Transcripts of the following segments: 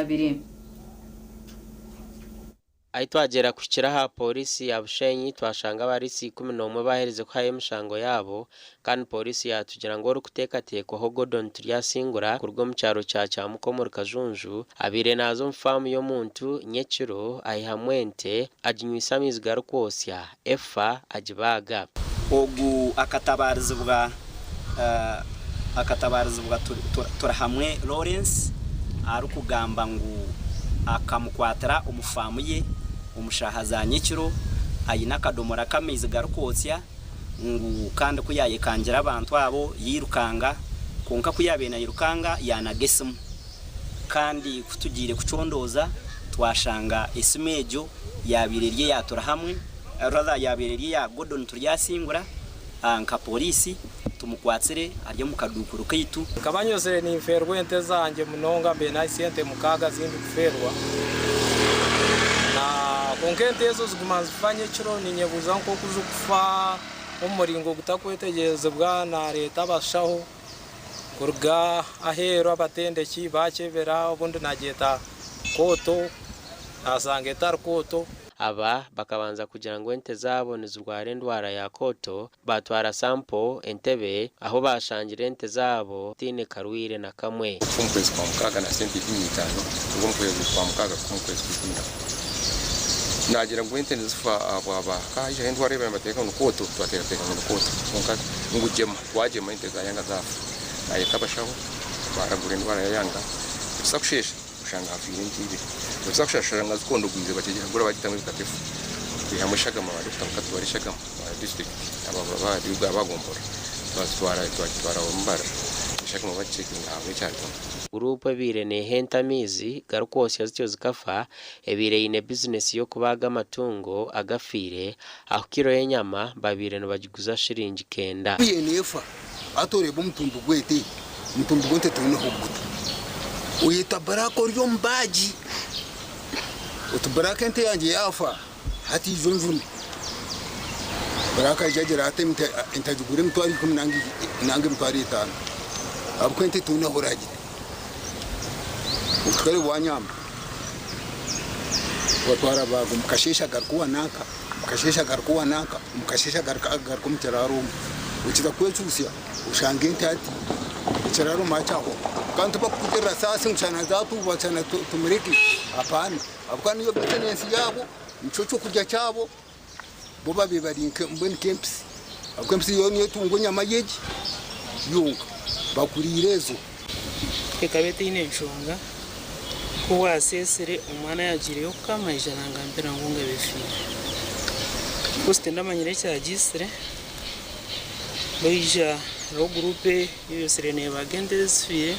abiri Aitwagera kukiraha polisi ya Bushenyi twashanga abarisi 11 bahereze ko haye mushango yabo kandi polisi yatugira ngo rukutekateko Gordon turyasingura kurwo mu cyaro cya Mukomoro Kajunju abire nazo mfamu yo muntu nyekiro ayihamwente ajinywisamizi garukosya efa ajibaga ogu akatabarizwa turahamwe Lawrence arukugamba ngo akamukwatira umufamu ye umushahaza nyekiro ayina kadomora kamezi garukosya ngo kandi kuyaye kangira abantu abo yirukanga konka kuyabena yirukanga yanagesimu kandi kutugire kucondoza twashanga esimejo yabireriye yatura hamwe raza yabireriye ya Gordon turyasingura anka polisi tumukwatsire aryo mukadukuru kaitu kabanyose ni ferwente zanjye munonga mbe na sente mukaga zindi kuferwa na konkente ezo zigumanzifanye kiro ni nyebuza nko kuzukufa umuringo gutakwetegeze bwana leta bashaho kurga ahero abatendeki bakevera ubundi nageta koto nasange tar koto aba bakabanza kugira ngo ente zabo nizurware ndwara ya koto batwara sample entebe aho bashangira ente zabo tine karwire na kamwe umkwezi kwa mukaga na senti 15 ubwo mkwezi kwa mukaga kumkwezi kwinda nagira ngo ente nizifa aba kaje ndware bamateka no koto twateka no koto nka ngujema wajema ente za yanga zafu ayitabashaho baragura ndwara ya yanga sakushesha ushanga afire ngibi sakushasha ngazikondo gwize bategera gura bagitanga bikatefu bihamushaga mabari kutanka twarishaga district aba bari bagombora twatwara ombara shaka mabacheki ngawe cyane Groupe birene hentamizi garukosya zityo zikafa ebire ine business yo kubaga amatungo agafire aho kiro yenyama babire no bagiguza shiringi kenda yenefa atore bumtundu gwete mtundu gwete tuno hugutu uyita barako ryo mbaji utubaraka ente yanje yafa hati zonzuni baraka jajira atemte intajugure mtwari nangi mtwari 5 abkwente tuno horaji ukare wanyama watwara bagu mkashesha garkuwa naka mkashesha garku mchararu uchiza kwechusia ushangente ati mchararu machaho kantu bakutera sasa mchana zatu bachana tumiriki hapana abukani yo business yabo mchocho kujya cyabo bo babibarinke mbeni camps camps yo niyo tungonya mayeji yunga bakurirezo ekabete ine nshonga kuwa sesere umwana yagiriyo kama ijana ngambira ngunga bifira poste ndamanyire cyagisire boija ro groupe yo serene bagende zifire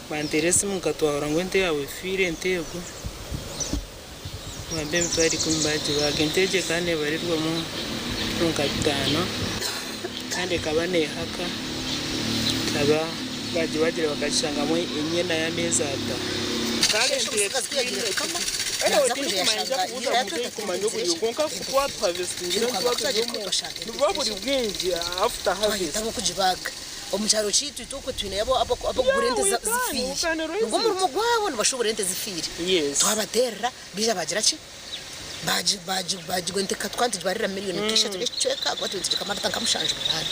banterese mukatwara ngwente yawe fire ntego mwambe mtwari kumbaje bagenteje kandi barirwa mu nkatano kandi kabane haka kaba bagira bakashanga mu inyena ya meza ata kale ndiye kama kumanja kubuza mutu kumanya ubuyo konka kutwa harvesting nubwo buri bwingi after harvest ndabo kujibaga omucharo chitu itoko twine yabo abo gurente zifiri ngo mu gwabo nibashobora ente zifiri twabaterra bija bagira ki baji gwente katwanti barira miliyoni kisha tugecheka kwa tuti kamata kamushanje bana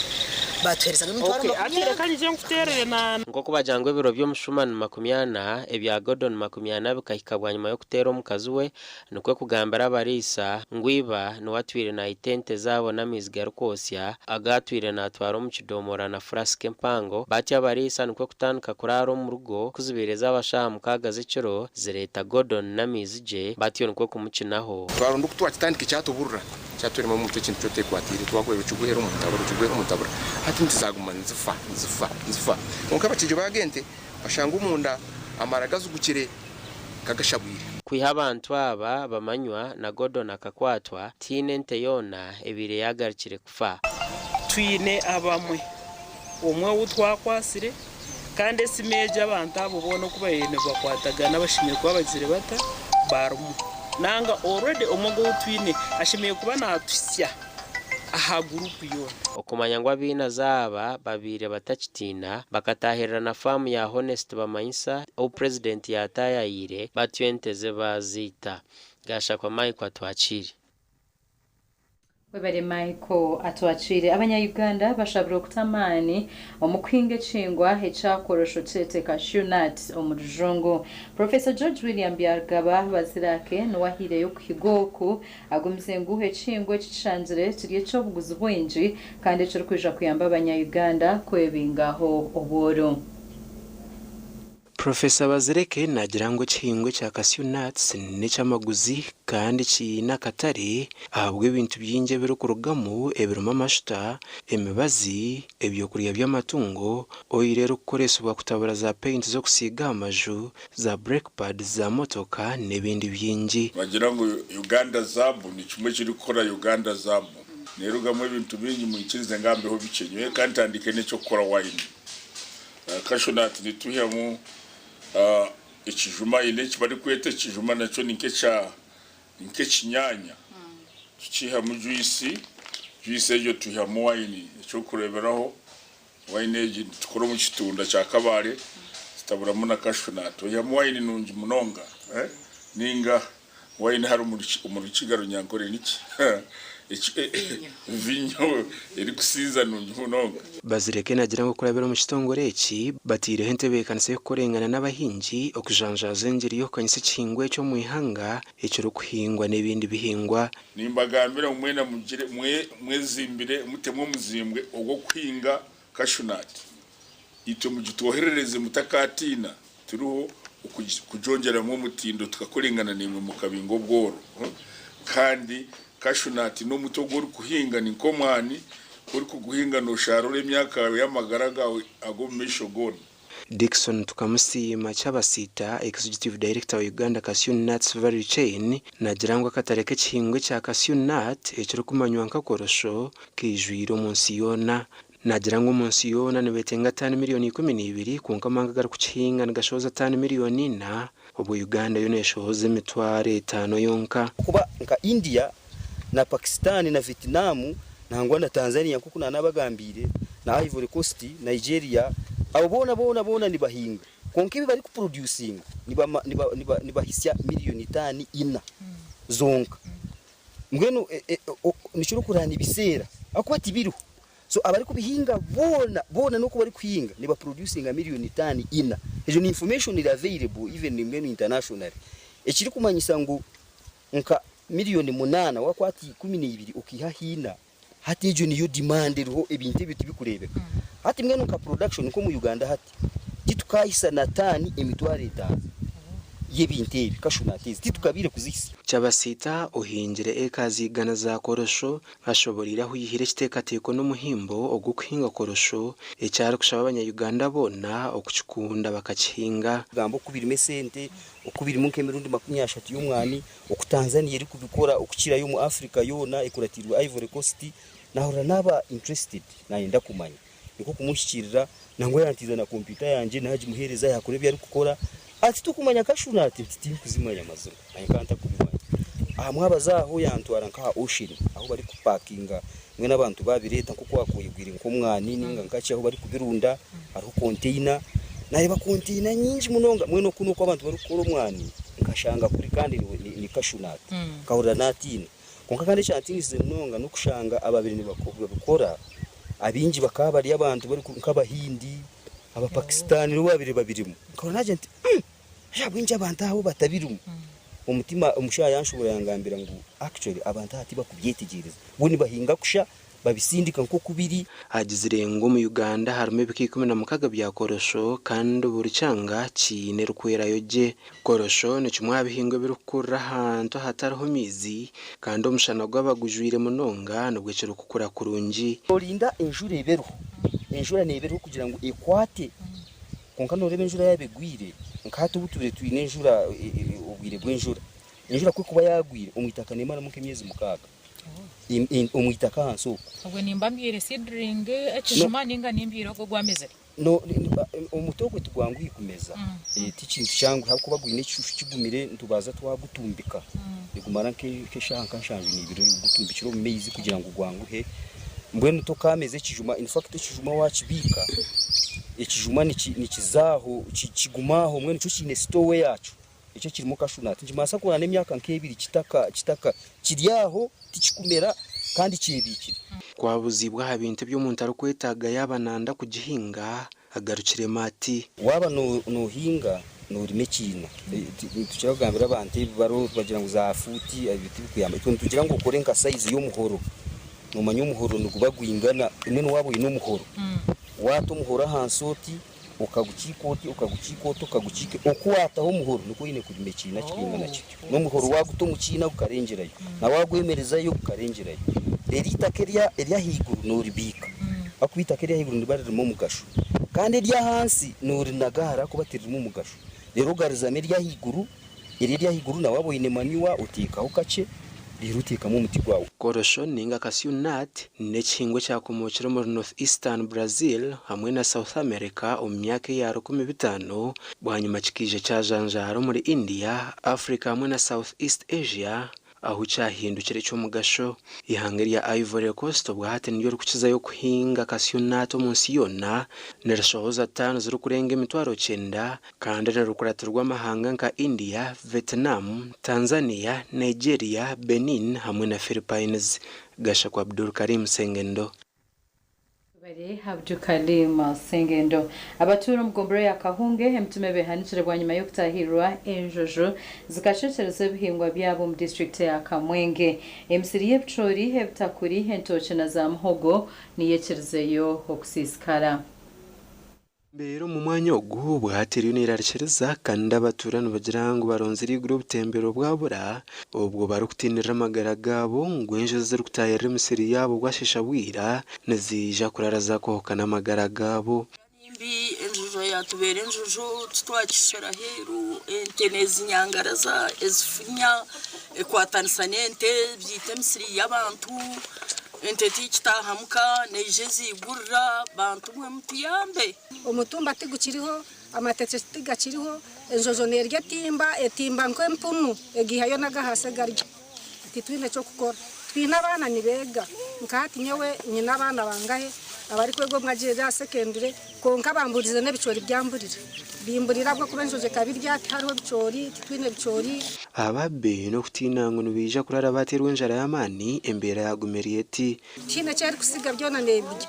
batwereza n'umutwaro atire kandi je nguterere na ngo kubajangwe biro byo mushumani 20 ebya Gordon 20 bikahikabwa nyuma yo kutera omukazuwe nukwe kugambara barisa ngwiba no watwire na itente zabo na mizga rukosya agatwire na twaro mu kidomora na fraske mpango batya barisa nukwe kutanuka kuraro mu rugo kuzibireza abashamu kagaze ciro zireta Gordon na mizije batyo nukwe kumukinaho twaro ndukutwa kitandike cyatuburura cyaturimo mu cyo kintu cyo kwatira twakwe bicuguhera umutabura ati ntizaguma nzifa nkuko abakije bagente bashanga umunda amaragaza ugukire kagashabwire kwiha abantu aba bamanywa na Gordon akakwatwa tine nteyona ebire yagarikire kufa twine abamwe umwe utwakwasire kandi simeje abantu abo bono kuba yene bakwataga nabashimye kuba bagire bata barumu nanga already omogo twine ashimiye kuba natusya aha gurupu yona okumanya ngo abina zaba babire batakitina bakatahirira na famu ya Honest Bamanyisa o president yatayayire batwenteze bazita gasha kwa Mike atwachiri webare Michael atwachire abanya-Uganda bashabura okutamani omukwinga echingwa echakorosho tete cashew nut omurujungu. Professor George William Byargaba bazirake nuwahire yo kuhigoku agumzengu echingwa echishanzire turiye cyo buguzi bwinji kandi cyo kwija kuyamba abanya-Uganda kwebingaho oboro. Professor Bazireke nagira ngo kihingwe cya cashew nuts n'ecyamaguzi kandi kina katare ahabwe ibintu byinje biro kurugamo ebiruma amashuta emibazi ebyokurya by'amatungo oyirero kukoreswa kutabura za paint zo kusiga amaju za brake pads za motoka n'ebindi byinji. Bagira ngo Uganda zabu ni kimwe kiri gukora Uganda zabu nerugamo ibintu bingi mu ikirize ngambeho bikenywe kandi tandike n'icyo gukora wine. Cashew nut nituhyamu ikijuma ile kibari kwete ikijuma naco ninke kinyanya tukiha mu juice yo tuhamu wine cyo kureberaho wine eji tukoro mu kitunda cya kabare sitabura muna cashew nut ya wine nungi munonga ninga wine hari umuri kigaro nyankore niki vinyo eri kusiza nungi munonga. Bazireke nagira ngo kurabera mu kitongore eki batire hentebe kanise korengana n'abahinji okujanjaza engeri yo kanyise kihingwe cyo mu ihanga ecyo rukuhingwa n'ebindi bihingwa nimbagambira umwena mugire mwezimbire mutemwe muzimbwe ogwo kwinga cashew nut ito mugitoherereze mutakatina turuho kujongera mu mutindo tukakorengana nimwe mu kabingo bworo kandi cashew nut no mutogo uri kuhinga ni komani uri kuguhinga no sharore emyaka y'amagaraga agomesho gone. Dickson tukamusima cyabasita executive director wa Uganda Cashew Nuts Value Chain nagira ngo akatareke kihingwe cya cashew nut ecyo kumanywa nkakorosho kijwiro munsi yona nagira ngo munsi yona nibetenga 5 miliyoni 12 kunkamanga gar kukihinga ngashoza 5 miliyoni na ubu Uganda yoneshoze mitware 5 yonka kuba nka India na Pakistan na Vietnam nangwa na Tanzania kuko nanabagambire na Ivory Coast Nigeria abo bona ni bahinga konke bari ku producing ni bahisya miliyoni 5 ina zonka ngweno nishuro kurana ibisera akwati biru so abari kubihinga bona nuko bari kuhinga ni ba producing miliyoni 5 ina ejo ni information is available even in international ekiri kumanyisa ngo nka miliyoni 8 wakwati 12 ukihahina hati ejo niyo demand riho ebintu bikurebeka hati mwene nka production ko mu Uganda hati titukahisa na tani emitware 5 yebintebi cashew nut titukabire kuzisi cyabasita uhingire ekazi gana za korosho ashoborira huyihire kitekateko n'umuhimbo ogukuhinga korosho ecyari kushaba abanya-Uganda bona okukikunda bakakihinga gambo kubiri mesente okubiri mu Cameroon 30 y'umwani okutanzania eri kubikora okukira yo mu Africa yona ekuratirwa Ivory Coast nahora naba interested nayenda kumanya niko kumushikirira nango yantiza na computer yanje naje muhereza yakore byari gukora ati tukumanya cashew nut ntiti kuzimanya mazuru ayikanta kubimanya mwabazaho yantwara nka ocean aho bari kupakinga mwe n'abantu babireta kuko wakuyigwira nkomwani ninga nkaci aho bari kubirunda ariho container nareba container nyinji munonga mwe no kuno ko abantu bari gukora umwani nkashanga kuri kandi ni cashew nut kahura natine konka kandi cyantinize munonga no kushanga ababiri ni bakora abinji bakaba bari abantu bari nk'abahindi aba Pakistan ro babirimo nkora naje nti jabwinja abantu aho batabirumu umutima umushaya yanshobora yangambira ngo actually abantu hati bakubyetegereza buni bahinga kusha babisindika nko kubiri agizirengo mu Uganda harume bikikome mukaga bya korosho kandi buri cyanga kine rukwera yoje korosho ni kimwe bihingwe birukura hantu hatariho mizi kandi umushana gwabagujwire munonga nubwo cyo kukura kurungi orinda enjura neberu kugira ngo ekwate konka norebe enjura yabegwire nkatu buture twine enjura ubwire bw'enjura enjura ko kuba yagwire umwitaka nemara muke myezi mukaga umwitaka hanso ubwo nimbambire seedling ekijuma ninga nimbiro ko gwameze no umutoko tugwangu ikumeza tikintu cyangu hakuba gwine cyushu kigumire ntubaza twagutumbika igumara ke shanka nshanje nibiro gutumbikiro mu mezi kugira ngo gwanguhe mbwenu tokameze kijuma in fact kijuma wakibika ikijuma ni kizaho kigumaho mwene cyo kine stowe yacu icyo kirimo kashunati njimasa ko nane myaka nk'ebiri kitaka kiryaho tikikumera kandi kibikira kwabuzibwa habintu byo muntu arukwetaga yabananda kugihinga agarukire mati waba no hinga no rimekina tucyagambira abantu baro bagira ngo za futi abiti kuyamba tugira ngo ukore nka size y'umuhoro numanya umuhoro nugubagwingana imwe wabo ino muhoro wato muhora hansoti ukagukikoti ukagukike okuwataho umuhoro nuko yine kurimekina kibingana kityo no muhoro wagutumukina ukarengerayo na wagwemerezayo ukarengerayo eritakeria eria higuru no ribika akubita keria higuru ndibaririmo mugasho kandi eria hansi no rinagara kubatirimo mugasho rero garizame eria higuru na wabo yine maniwa utikaho kace birutikamo umuti gwawo korosho ninga cashew nut n'ekihingwa cyakomokera muri North Eastern Brazil hamwe na South America myaka ya 15 bwanyuma kikije cyajanjaro muri India, Africa hamwe na South East Asia aho cyahindukire cyo mugasho ihanga rya Ivory Coast bwahate niyo rukukiza yo kuhinga cashew nut munsi yona nerashoza 5 ziri kurenga emitwaro 9 kandi nerukuratirwa amahanga nka India, Vietnam, Tanzania, Nigeria, Benin hamwe na Philippines. Gasha kwa Abdul Karim Sengendo. Abdul Karim Sengendo. Abatura mugombero ya Kahunge mtume behanitire bwanyuma yo kutahirwa enjojo zikashetereza bihingwa byabo mu district ya Kamwenge. Emsiriye Pchori hebtakuri hentoche na za Mhogo niyekerezeyo okusiskara. Mbero mu mwanya ogu bwateriyo nirarikiriza kandi abaturano bagira ngo baronziri group tembero bwabura ubwo barukutinira amagara gabo ngwenje ziri kutayira imisiri yabo gwashisha bwira nezija kuraraza kohokana amagara gabo imbi enjujo yatubera enjujo twakishara heru entenezi nyangaraza ezifunya ekwatansanente byite imisiri y'abantu enteti kitahamuka nejezi igurra bantu mwe mutiyambe omutumba tigukiriho amatete tigakiriho enjojo nerye etimba nk'empunu egihayo nagahase garya titwine cyo gukora twina abana nibega nkati nyewe nyina abana bangahe abari kwego mwagirira secondary konka bamburize n'ebicori byamburira bimburira bwo kubenjoje kabirya hariho bicori titwine bicori ababe no kutinango nubija kurara baterwe njara y'amani embera yagumeriyeti tine cyari kusiga byona nebye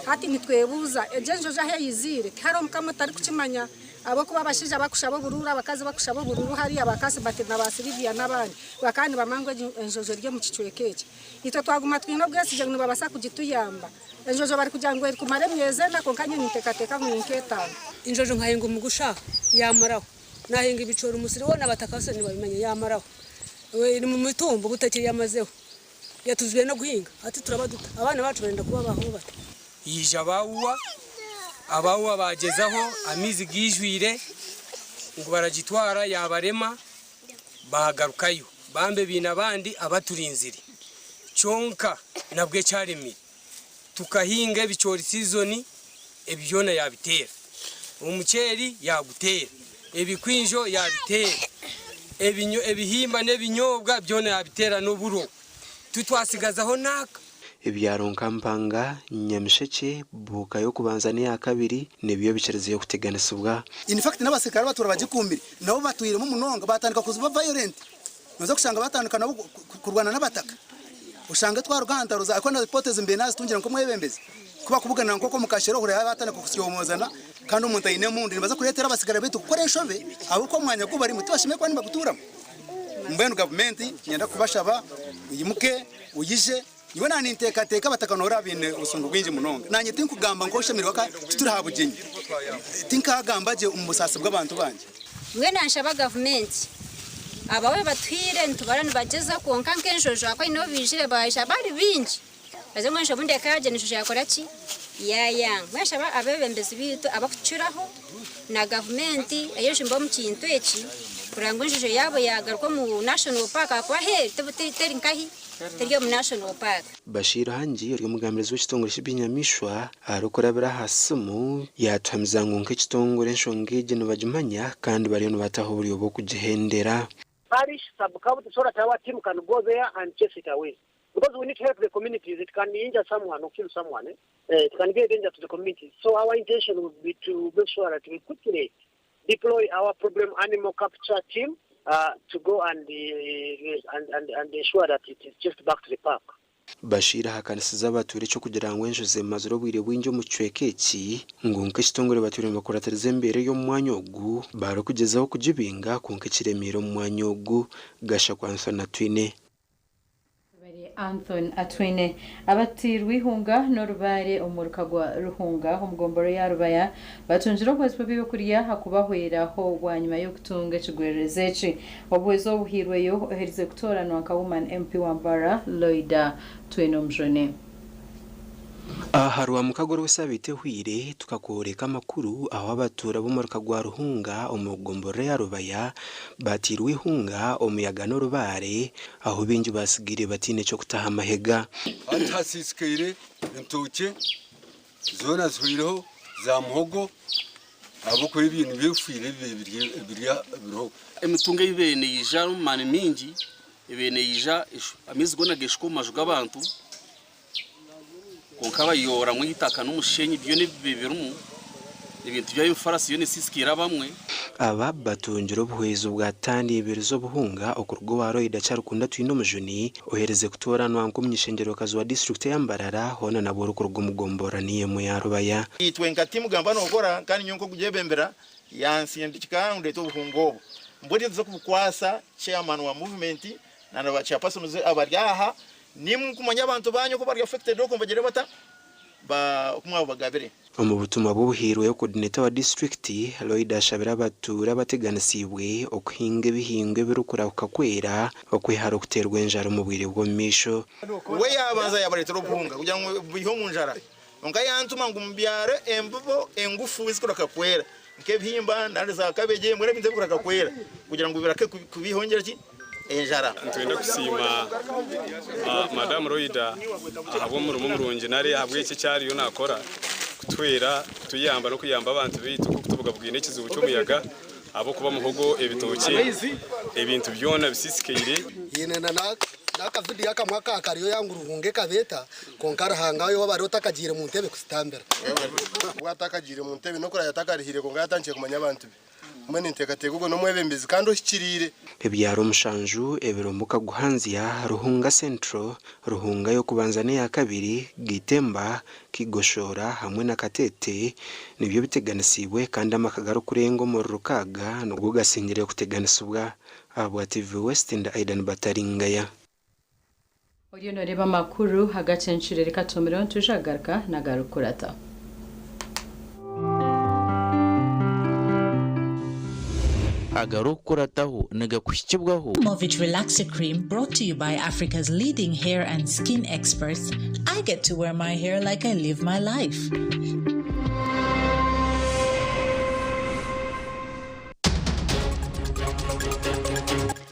hati nitwebuza ejenjoje ahe yizire haro mukamutari kukimanya abo kuba bashije abakushabo burura abakazi bakushabo bururu hari abakasi batina ba Silvia nabandi bakandi bamangwe enjojo ryo mu kicwekeke ito twaguma twino bwesije ngo babasa kugituyamba enjojo bari kujangwe kumare myeze nako kanye nitekateka mu nketano injojo nkahinga umugusha yamaraho nahinga ibicoro umusiri wona batakase nibabimenye yamaraho we ni mu mitumbo butakiri yamazeho yatuzwe no guhinga ati turabaduta abana bacu barenda kuba baho bata yija abawa bagezaho amizi gijwire ngo baragitwara yabarema bahagarukayo bambe bina bandi abaturinziri cyonka nabwe cyarimi tukahinga bicori season ebyona yabitera umuceri yagutera ebikwinjo yabitera ebihimba nebinyobwa byona yabitera n'uburo tutwasigazaho naka ibyaronka mpanga nyamisheke buka yo kubanza ni ya kabiri nebiyo bicereze yo kuteganisubwa in fact n'abasekara batura bagikumbira nabo batuyiremo munonga batandika kuzuba violent noza kushanga batandukana kurwana n'abataka ushanga twaruganda ruza akona hypothesis mbe nazi tungira ngo mwebembeze kuba kubugana nkoko mukashero hore batandika kusyomozana kandi umuntu ayine mundi nibaza kuretera abasekara betu gukoresha be abo ko mwanya ko bari muti bashime kwa nibagutura mbenu government nyenda kubashaba uyimuke uyije iwe nani ntekateka batakanora bine usungu bwinji munonga nanye tinkugamba ngo shemirwa ka tutura habuginye tinkagambaje umusasa bw'abantu banje mwe nashaba government abawe batwire ntubarane bageza konka nkenjojo akwa ino bijire baje bari binji baze ngensho bunde kaje nisho yakora ki yaya mwashaba abebembezi bitu abakucuraho na government ayeje mbo mukintu eki kurango njije yabo yagarwa mu national park akwa he tebuteri nkahi Teryo National Park. Bashir Hanji uri mugambirizi w'ikitongore cy'ibinyamishwa arukorabira hasumu yatwamizango nk'ikitongore nshongeje nubajimanya kandi bari no bataho buriyo bwo kugihendera. Parish sub-county sort of our team can go there and chase it away. Because we need to help the communities. It can injure someone or kill someone. It can be a danger to the community. So our intention would be to make sure that we quickly deploy our problem animal capture team to go and ensure that it is just back to the park. Bashira hakanisiza abature cyo kugira ngo enjoze mazuro bwire bwinjo mu cwekeki ngunke kitongore bature makoratirize imbere yo mwanya ogu baro kugezaho kujibinga kunke kiremiro mu mwanya ogu gasha kwansa na twine Anthony Atwine abatirwi hunga norubare omuruka gwa ruhunga umugomboro ya rubaya batunjira kwezi byo kuriya hakubahweraho gwanyuma yo kutunga kigwerezeci obwezo buhirweyo oherize kutorana akawuman MP wambara Loida Twenomjone Haruwa mukagoro wesabite hwire tukakoreka makuru aho abatura b'umuruka gwa ruhunga umugomboro ya rubaya batirwe hunga umuyaga no rubare aho bingi basigire batine cyo kutaha amahega atasisikire intoke zona zwireho za muhogo abo ko ibintu bifire biriho emitunga ibene yija mani mingi ibene yija amizi gona geshko majuga abantu konkaba yora mu itaka n'umushenyi byo ne bibirumu ibintu bya imfarasi yo ne sisikira bamwe aba batunjiro buhezo bwatandi ibirizo buhunga okurgo wa Loida cyarukunda twino mujuni ohereze kutoranwa nkumnyishengero kazi wa district yambarara hona nabo rukurgo mugombora niye mu yarubaya itwenka timu gamba no gora kandi nyonko kujebembera yansi ndikika ndeto buhungo mbodi zo kukwasa chairman wa movement na na chairperson abaryaha nimu kumanya abantu banyo ko bari affected ko mbagere bata ba kumwa bagabire mu butumwa bubuhirwe yo coordinator wa district Loida shabira batura bateganisibwe okuhinga bihingwe birukura ukakwera okwihara kuterwa enjaro mu bwire bwo misho we yabanza yabaretero buhunga kugira ngo biho mu njara onka yantuma ngumbyare embubo engufu izikora kakwera nkebihimba ndari za kabeje mwere binze bikora kakwera kugira ngo birake kubihongera ki enjara ntwenda kusima madame Loida abo mu rumurungi nari habwe iki cyari yo nakora kutwera tuyamba no kuyamba abantu bitu kutuvuga bwine kizubu cyo muyaga abo kuba muhogo ebitoki ebintu byona bisisikire yene naka video yakamwaka akariyo yangu ruhunge kabeta konkara hangayo wabarota kagire mu ntebe kusitambera watakagire mu ntebe no kora yatakarihire konga yatangiye kumanya abantu mwene ntekatego no mwebembezi kandi oshikirire ebyaro mushanju ebiromuka guhanzia ruhunga central ruhunga yo kubanzane ya kabiri gitemba kigoshora hamwe na katete nibyo biteganisibwe kandi amakagaro kurengo mu rukaga no gugasingire kuteganisubwa abo TV West and Aidan Bataringaya Oyo noreba makuru hagacencire reka tomero tujagarka na garukurata Movit Relaxer Cream brought to you by Africa's leading hair and skin experts. I get to wear my hair like I live my life.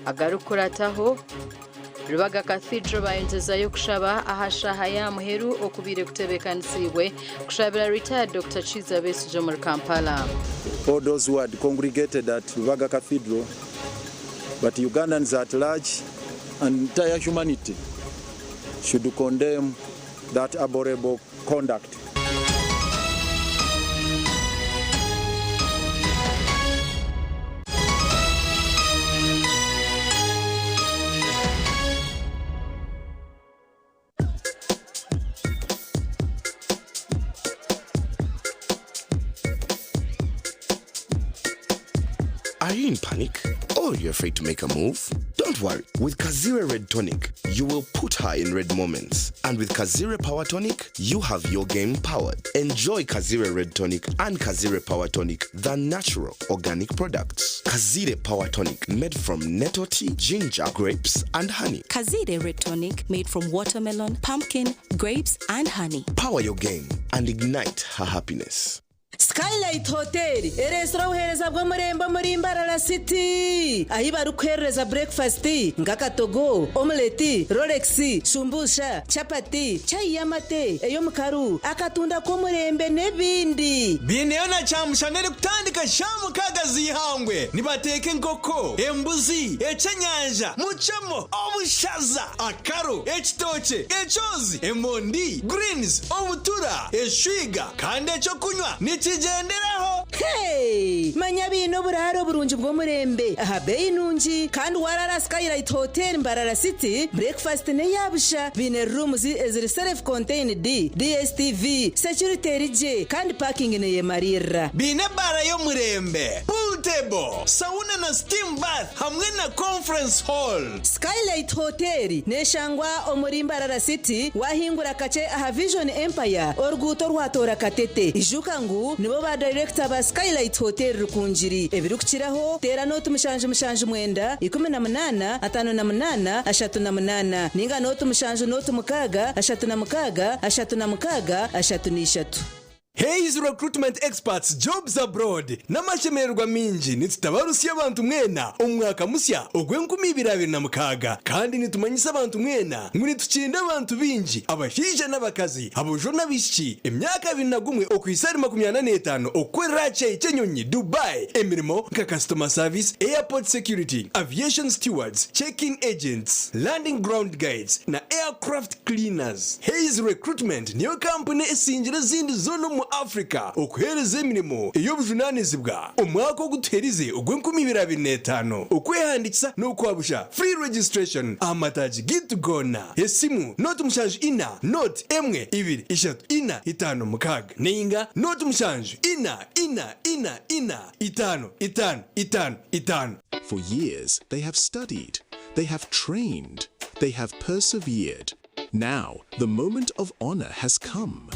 Agarukurataho Rubaga Cathedral bayenzezayo kushaba ahashaha ya muheru okubire kutebekanisiwe kushabira retired Dr. Chiza Besigye mu Kampala. All those who had congregated at Rubaga Cathedral, but Ugandans at large and entire humanity should condemn that abhorrible conduct. Are you in panic? Or you're afraid to make a move? Don't worry. With Kazire Red Tonic, you will put her in red moments. And with Kazire Power Tonic, you have your game powered. Enjoy Kazire Red Tonic and Kazire Power Tonic, the natural organic products. Kazire Power Tonic, made from nettle tea, ginger, grapes, and honey. Kazire Red Tonic, made from watermelon, pumpkin, grapes, and honey. Power your game and ignite her happiness. Skylight Hotel erestora uhereza bwo murembo muri Mbarara City ahi barukereza breakfast ngakatogo omelette Rolex shumbusha chapati chai yamate eyo mukaru akatunda ko murembe nebindi bineona chamushanere kutandika shamu kagazi ihangwe nibateke nkoko embuzi echenyanja muchamo obushaza akaro ekitoche echozi emondi greens obutura eshwiga kandi echo kunywa nikigenderaho. Hey manya bino buraro burunji bwo murembe aha beinunji kandi warara Skylight Hotel Mbarara City breakfast ne yabusha bine rooms eziri self contained DSTV security rije kandi parking ne yemarira bine bara yo murembe pool table sauna na steam bath hamwe na conference hall. Skylight Hotel neshangwa omuri Mbarara City wahingura kace aha Vision Empire orguto rwatora katete ijukangu nibo ba director ba Skylight Hotel rukunjiri ebirukiraho tera notu mushanje mwenda 18 58 38 ninga notu mushanje notu mukaga 36 Hayes Recruitment Experts Jobs Abroad n'amashemererwa minji nitutabarusiye abantu mwena umwaka musya ogwe2026 kandi nitumanyisa abantu mwena nguni tucinda abantu binji abashije n'abakazi abojona bishiki emyaka 21 okwisari 25 okwerache icyenyonyi Dubai emirimo nka customer service airport security aviation stewards checking agents landing ground guides na aircraft cleaners. Hayes Recruitment niyo company esingira zindi zono mu Africa okuhereza emirimo ey'obujunanizibwa omwaka oguterize ogwe2025 okwehandikisa n'okwabusha free registration amataji gitugona esimu note mushanju ina note emwe 2 3 4 5 6 ninga note mushanju ina 5. For years they have studied, they have trained, they have persevered. Now, the moment of honor has come.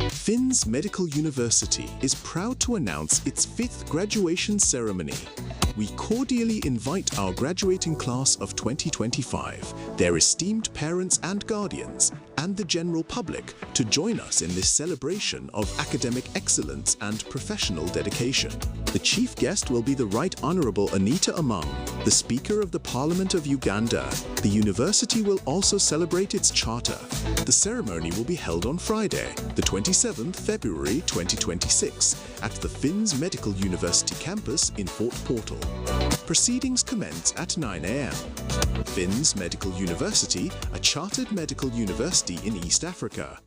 Finns Medical University is proud to announce its 5th graduation ceremony. We cordially invite our graduating class of 2025, their esteemed parents and guardians, and the general public to join us in this celebration of academic excellence and professional dedication. The chief guest will be the Right Honorable Anita Among, the Speaker of the Parliament of Uganda. The university will also celebrate its charter. The ceremony will be held on Friday, the 27th February 2026, at the Finns Medical University campus in Fort Portal. Proceedings commence at 9 a.m. Finns Medical University, a chartered medical university in East Africa.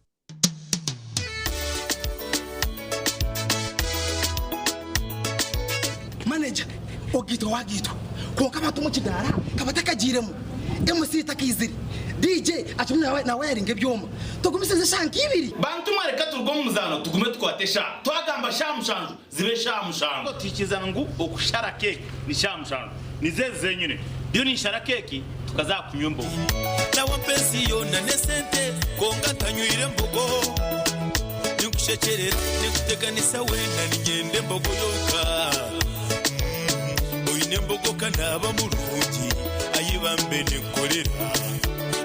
Manager, ogito wagito. Ko kama tumuchidara, kama takajiremu. MC takiziri. DJ achumna na wiring ebyoma. Tugumiseze shanki ibiri. Bantu mareka turgo muzano tugume twatesha. Twagamba shamushanju zibe shamushanju. Tikizana ngu okushara cake ni shamushanju. Nizeze nyine. Dio ni shara cake tukaza kunyumbo. Na wapenzi yona nesente konga tanyuire mbogo. Nikushechere nikuteganisa wena nigende mbogo yoka. Oyine mbogo kanaba mulungi ayibambe nekorera.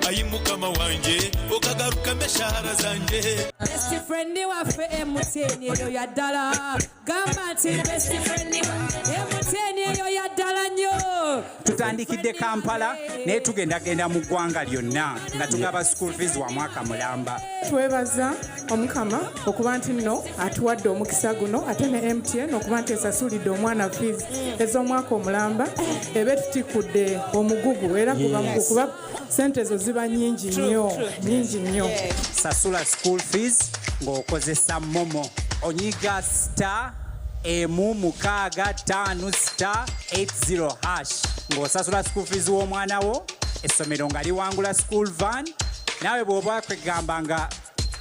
Ayimukama wanje okagaruka meshahara zanje. Best friend wafe MTN yo yadala gamati best friend MTN yo yadala nyo tutandikide Kampala ne tugenda mu ggwanga lyonna nga tugaba school fees wa mwaka mulamba. Twebaza omukama okuba nti nno atuwadde omukisa guno ate ne MTN okuba nti esasulidde omwana fees ez'omwaka omulamba ebe tutikudde omugugu era kuba sente zo ziba nyingi nnyo. Sasula school fees ng'okozesa momo onyiga star *655*80# ng'osasula school fees w'omwana wo essomero nga liwangula school van nawe bw'oba kwegamba nga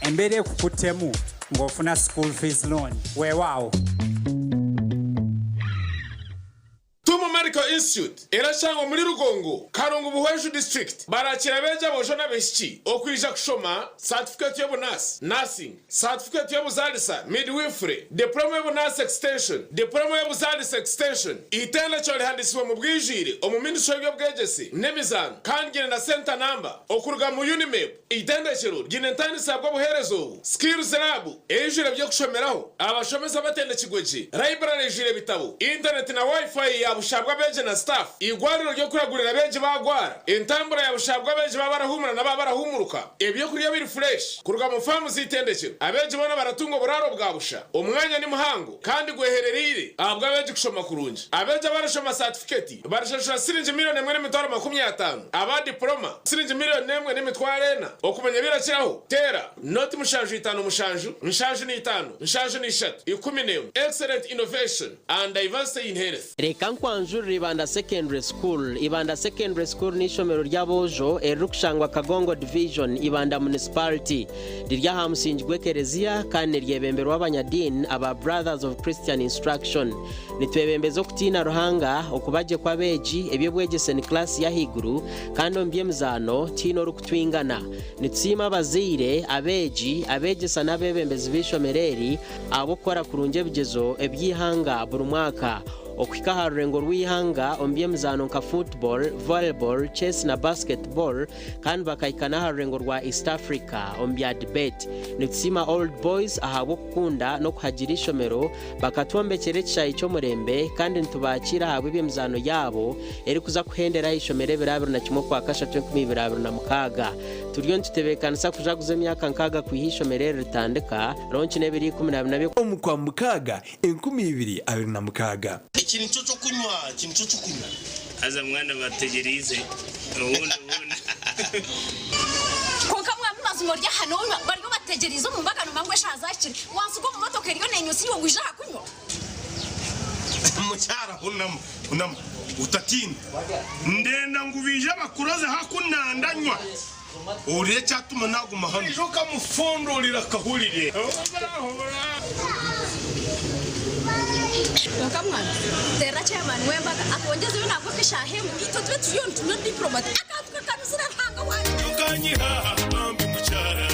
embeera ekukuttemu ng'ofuna school fees loan weewaawo. Tumo Medical Institute erashangwa muri Rugongo Karungu Buhweshu District barakira beja bojona beshiki okwija kushoma certificate yo bonus nursing certificate yo buzalisa midwifery diploma yo nurse extension diploma yo buzalisa extension itenda cyo handiswa mu bwijire omu ministry yo bwegesi nemizano kandi na center number okuruga mu Unimap itenda cyo ginentani sabwo buherezo skills lab ejure byo kushomeraho abashomeza batenda kigweji library jire bitabo internet na wifi ya bushabwa beje na staff igwariro ryo kuragurira beje bagwara intambura ya bushabwa beje babarahumura na babarahumuruka ebyo kuriya biri fresh kuruga mu famu zitendekero abeje bona baratungo buraro bwa busha umwanya ni muhango kandi gwehererire abwa beje kushoma kurunji abeje barashoma certificate barashashura sirinje miliyoni 1.50 aba diploma sirinje miliyoni 1.40 okumenya birakiraho tera not mushanju 5 mushanju ni 5 mushanju ni 3 10 excellent innovation and diversity in health. Reka nkwanjura Ibanda Secondary School. Ibanda Secondary School ni ishomero ry'abojo erukushangwa Kagongo Division Ibanda Municipality. Rirya hamusingwe Kerezia kandi ryebembero w'abanyadini aba Brothers of Christian Instruction. Nitwebembezo kutina ruhanga okubaje kwa beji ebyo bwegese ni class ya higuru kandi ombye mzano tino rukutwingana. Nitsima bazire abeji abegesa nabebembezi bishomereri abokora kurunje bigezo ebyihanga buri mwaka okwika harengo rwihanga ombye mzano nka football, volleyball, chess na basketball kandi bakaikana harengo rwa East Africa ombya debate nitsima old boys ahabo kukunda no kuhagirisha mero bakatombekere cyo murembe kandi ntubakira habwe byemzano yabo eri kuza kuhendera ishomere birabiro na kimwe kwa kasha 2026 turiyo ntutebekana kujaguza emyaka nkaga kwihisho merere ritandika ronchi nebiri 12 omukwa mukaga 2026 ikintu cyo kunywa aza mwana bategerize ubundi konka mwana mazimo rya hano barimo bategerize mu mbagano mangwe shazakiri wansugo mu motoka riyo nenyusi yo guja kunywa mucyara unam utatinda ndenda ngubije bakuroze hakunandanywa uriye cyatuma naguma hano joka mufondorira kahurire Kamwana tera chairman wembaga akongeze yo nako kishahemu ito twe tuyo tuno diplomate akatwe kanusira hanga waje ukanyiha ambi mucyara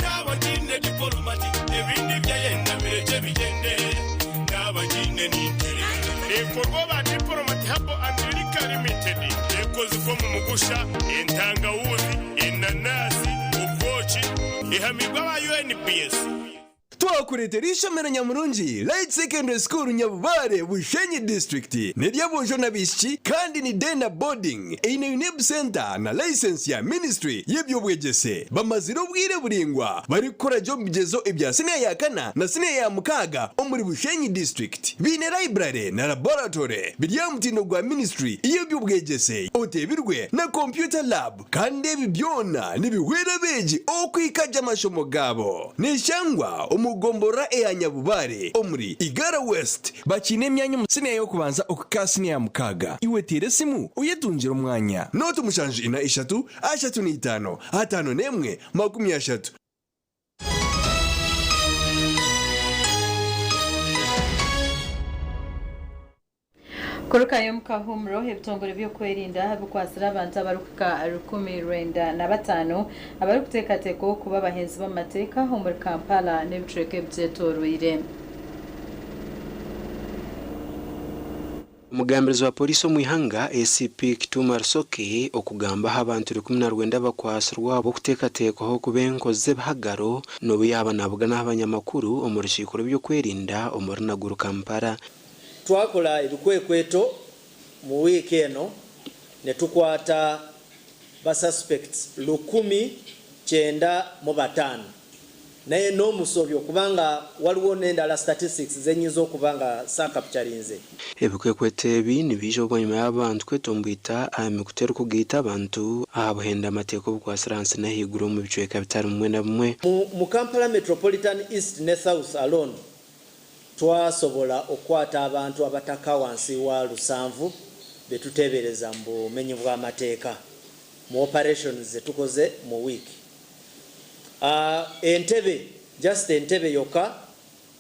nabagine diplomate ebindi byayenda bireje bigende nabagine nintere ekorwa ba diplomate habo America Limited ekoze ko mu mugusha entanga wuzi inanasi ukochi ihamigwa ba UNPS twakuretera ishomero nyamurungi Light Secondary School Nyabubare Bushenyi District nerya bojo nabishiki kandi ni Dena Boarding ine Unib Center na license ya Ministry y'ebyo bwegese bamaziro bwire buringwa bari gukora job bigezo ebya sine ya kana na sine ya mukaga omuri Bushenyi District bine library na laboratory birya mutino gwa Ministry y'ebyo bwegese otebirwe na computer lab kandi bibyona nibihwera beji okwikaja amashomo gabo nishangwa umugombora ya Nyabubare omuri Igara West bakine emyanya musine yo kubanza okukasine ya mukaga iwe tere simu uyetunjira umwanya noto mushanje ina 3 5 5 1 Kuruka yo mukahumro hebitongore byo kwerinda habukwasira abantu abaruka 15 abarukutekateko kuba bahenzi b'amateka ho muri Kampala n'ibicureke byetoruire. Umugambirizi wa polisi mu ihanga ACP Kituma Rusoke okugamba abantu 19 bakwasirwa bo kutekateko kubenkoze bahagaro no biyaba nabuga n'abanyamakuru omurishikoro byo kwerinda omurunaguru Kampala twakola ebikwekweto mu week eno ne tukwata ba suspects 195 naye n'omusobyo kubanga waliwo n'endala statistics zenyizo okubanga sakapcharinze ebikwekwete ebi nibijo obwanyuma y'abantu kwetombwita amikutera kugita abantu ahabuhenda amateko bukwasiransi n'ahiguru mu bicweka bitari mumwe na bumwe mu Kampala Metropolitan East ne South alone twasobola okwata abantu abataka wansi wa 7 betutebereza mbu menyu bwa mateeka mu operations zetukoze mu week Entebe just Entebe yoka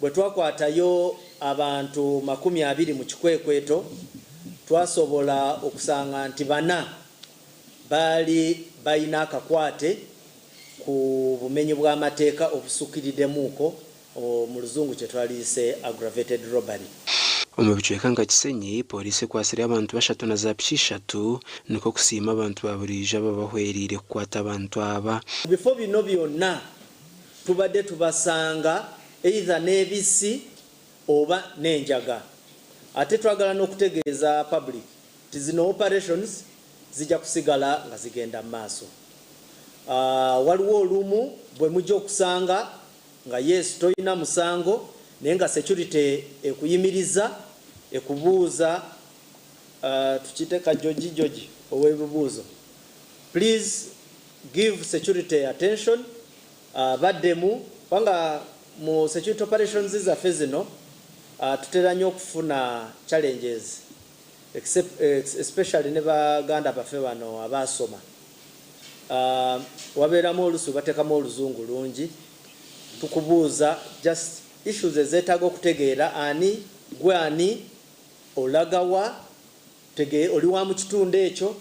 bwe twakwatayo abantu 20 mu kikwekweto twasobola okusanga nti bana bali bayina akakwate ku bumenyi bw'amateeka obusukkiriddemuuko mu luzungu kye twaliise aggravated robbery. Omu bicweka nga Kisenyi polisi ekwasire abantu 3 na za piki 3 niko kusiima abantu baburijo ababahwerire kukwata abantu aba. Bifo bino byonna tubadde tubasanga either n'ebisi oba n'enjaga. Ate twagala n'okutegeeza public ti zino operations zijja kusigala nga zigenda mu maaso. Waliwo olumu bwe mujja okusanga nga yes toyina musango naye nga security ekuyimiriza ekubuuza tukite kajoji ow'ebibuuzo. Please give security attention. Baddemu kubanga mu security operations zaffe zino tutera nnyo okufuna challenges especially ne baganda baffe bano abaasoma. Wabeeramu olusu bateekamu oluzungu lungi tukubuuza just issues ezeetaaga okutegeera ani gwe ani olagawa oli wa mu kitundu ekyo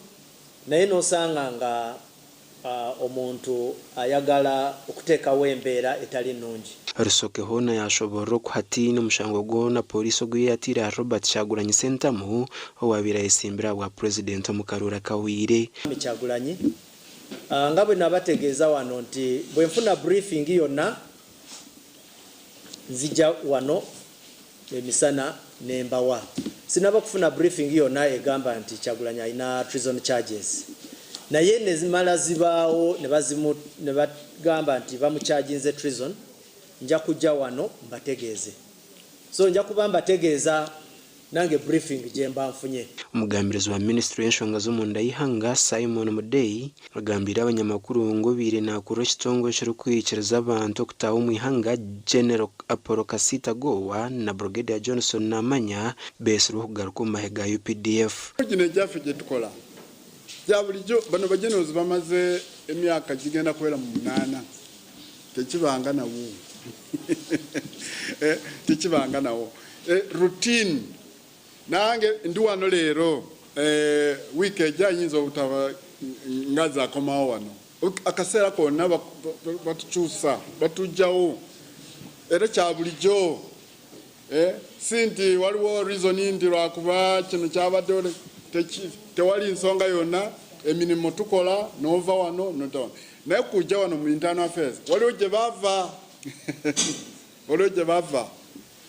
naye n'osanga nga omuntu ayagala okuteekawo embeera etali nnungi. Rusoke hona yashobora okuhatina omushango gwona polisi ogweyatira Robert Kyagulanyi Ssentamu owabira esimbira bwa president omukarura Kawire. Kyagulanyi nga bwe nabategeeza wano nti bwe nfuna briefing yonna nzija wano emisana nembawa. Sinaba kufuna briefing yonna egamba nti Kyagulanyi alina treason charges. Naye nezimala zibaawo ne bagamba nti bamucharginze treason, nja kujja wano mbategeeze. So nja kuba mbategeeza nange briefing gye mba nfunye. Omugambirizi wa Ministry y'enshonga z'omunda y'ihanga Simon Mudeyi agambira abanyamakuru ngo bire nakuro ekitongole ky'okwikiriza abantu okutaha omu ihanga General Apollo Kasita Gowa na Brigadier Johnson Namanya besirwe okugaruka omu mahega ya UPDF. Kino gyaffe gye tukola gya bulijjo bano bajenerozi bamaze emyaka gigenda kuwera mu 8 tekibanga nawo tekibanga nawo routine nange ndi wano leero week ejja yinza obutaba ngaza akomawo wano akaseera konna batukyusa batujjawo era kya bulijjo si nti waliwo reason ndi lwakuba kino kyabadde tewali nsonga yonna emirimu tukola nova wano notawa naye kujja wano mu internal affairs waliwo gye bava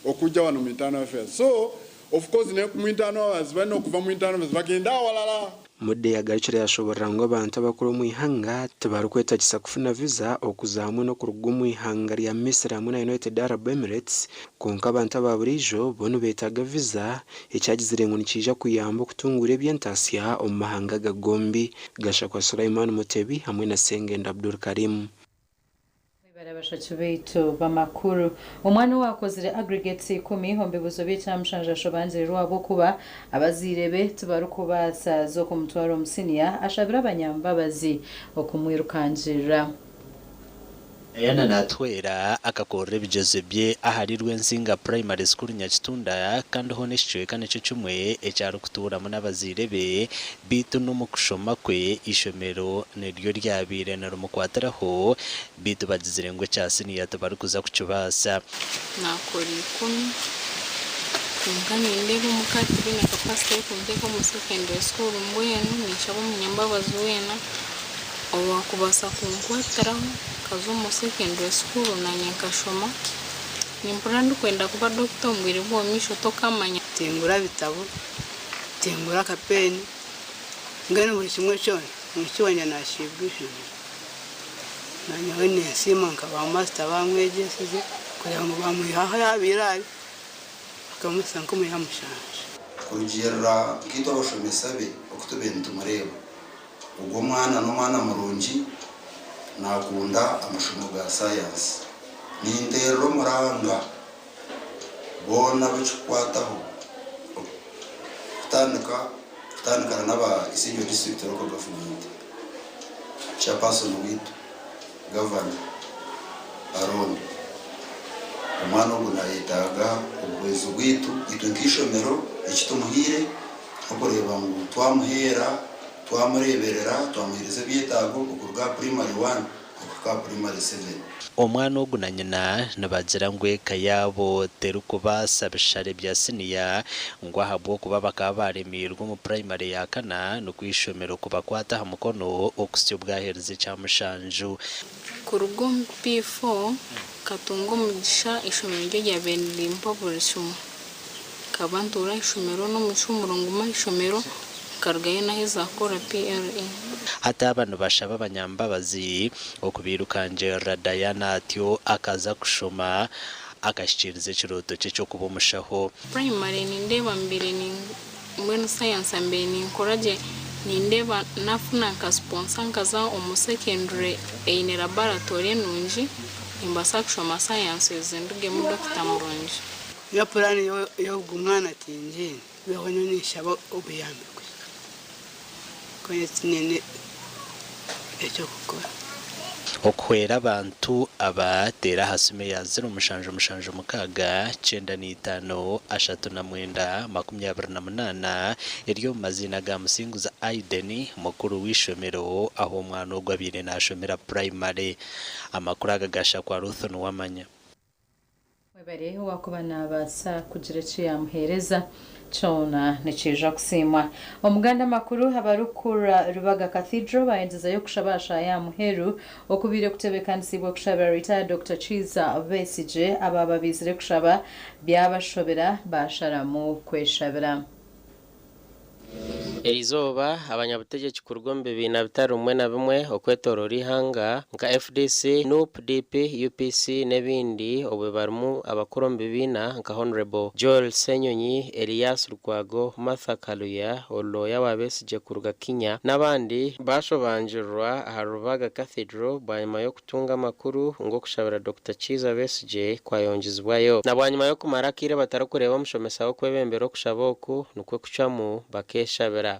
okujja wano mu internal affairs. So of course ne ku internal affairs balina okuva mu internal affairs bagenda awalala. Mudde yagarukira yashoborera ngo abantu abakuru mu ihanga tebari kwetagisa kufuna visa okuzamu no kuruga mu ihanga lya Misiri hamwe na United Arab Emirates konka abantu ababurijo bono betaga visa ekyagizire ngo nikija kuyamba okutungura ebyentasiya omu mahanga gagombi gashakwa Sulaiman Mutebi hamwe na Sengenda Abdul Karim. Barabashatu beitu bamakuru omwana wakozire aggregate 10 hombebuzo byekyamshanja shobanzire rwabo kuba abazirebe tubarukubasa zo kumutwaro musinia ashabira abanyambabazi okumwirukanjira. Yana natwera akakorera ebigezo bye ahari Rwensinga Primary School Nyakitunda kandi honeshwe kane cyo cyumwe ecyaro kutura mu nabazirebe bitu no mukushoma kwe ishomero neryo ryabire na rumukwataraho bitu bagizire ngo cyasini yatabarukuza kucubasa nakori 10 kungani ndego mukatiri na capacity kundeko mu secondary school mbwenu nishabo munyambabazi wena owakubasa kunkwataraho kazumu secondary school na Nyankashoma nimpura ndikwenda kuba doctor mbwire bwo misho tokamanya tengura bitabo tengura kapeni ngene buri kimwe cyone mukiwanya nashibwisho nanyawe nesima nkaba master bamwegesize kugira ngo bamuyaha yabirari akamusanka mu yamushanje kujira kito abashomesabe okutubenta mureba ubwo mwana no mwana murungi nakunda amashomo ga science nindero muranga bona bicukwataho kutandika n'aba isinyo district local government chairperson witu governor Aron umwana ubu nayitaga ubwezo bwitu itwe nkishomero ikitumuhire akoreba ngo twamuhera twamureberera twamuhereza byetago kuruga primary 1 kuruga primary 7 omwana ogu na nyina nibagira ngu eka yabo terikuba sabishare bya siniya ngo ahabwo kuba bakaba baremirwa mu primary ya kana no kwishomero kubakwata ha mukono okusyo bwahereze cya mushanju ku rugo P4 katungo mugisha ishomero ryo rya Benlimpo burishumo kabantura ishomero no mucumurongo ma ishomero kargaye naheza akora PRE hata abantu bashaba abanyambabazi okubirukanje Radayana atyo akaza kushoma akashikiriza ikiroto cye cyo kuba umushaho primary ni ndeba mbere ni mwene science mbere ni nkoraje ni ndeba nafuna ka sponsor nkaza omu secondary eine laboratory nunji imbasa kushoma sciences nduge mu Dr. Muronji ya plan yo gumwana tinje beho nyoni shaba obuyambe kwenye tinene echo gukora okwera abantu abatera hasume ya 0 mukaga 95 39 28 iryo mazina ga musinguza Aideni mukuru wishomero aho mwana ogwabire nashomera primary amakuru agagasha kwa Ruthon wamanya webere wakubana basa kugira cyamuhereza chona necheja kusimwa omuganda makuru habarukura Rubaga Cathedral bayenza yo kushabasha ya muheru okubire kutebekanisibo kushaba retired Dr. Chiza Besije ababa bizire kushaba byabashobera basharamu kweshabira Erizoba abanyabutegetsi ku rugombe bina bitari umwe na bimwe okwetorora ihanga nka FDC NUP DP UPC nebindi obebarmu abakurombe bina nka Honorable Joel Senyonyi Elias Rukwago Martha Kaluya Oloya wabesije kuruga Kinya nabandi bashobanjirwa Rubaga Cathedral banyuma yo kutunga amakuru ngo kushabira Dr. Chiza Besije kwayongizwayo nabanyuma yo kumara kire batarakureba mushomesa wo kwebembero kushaboku nukwe kucamu bakeshabira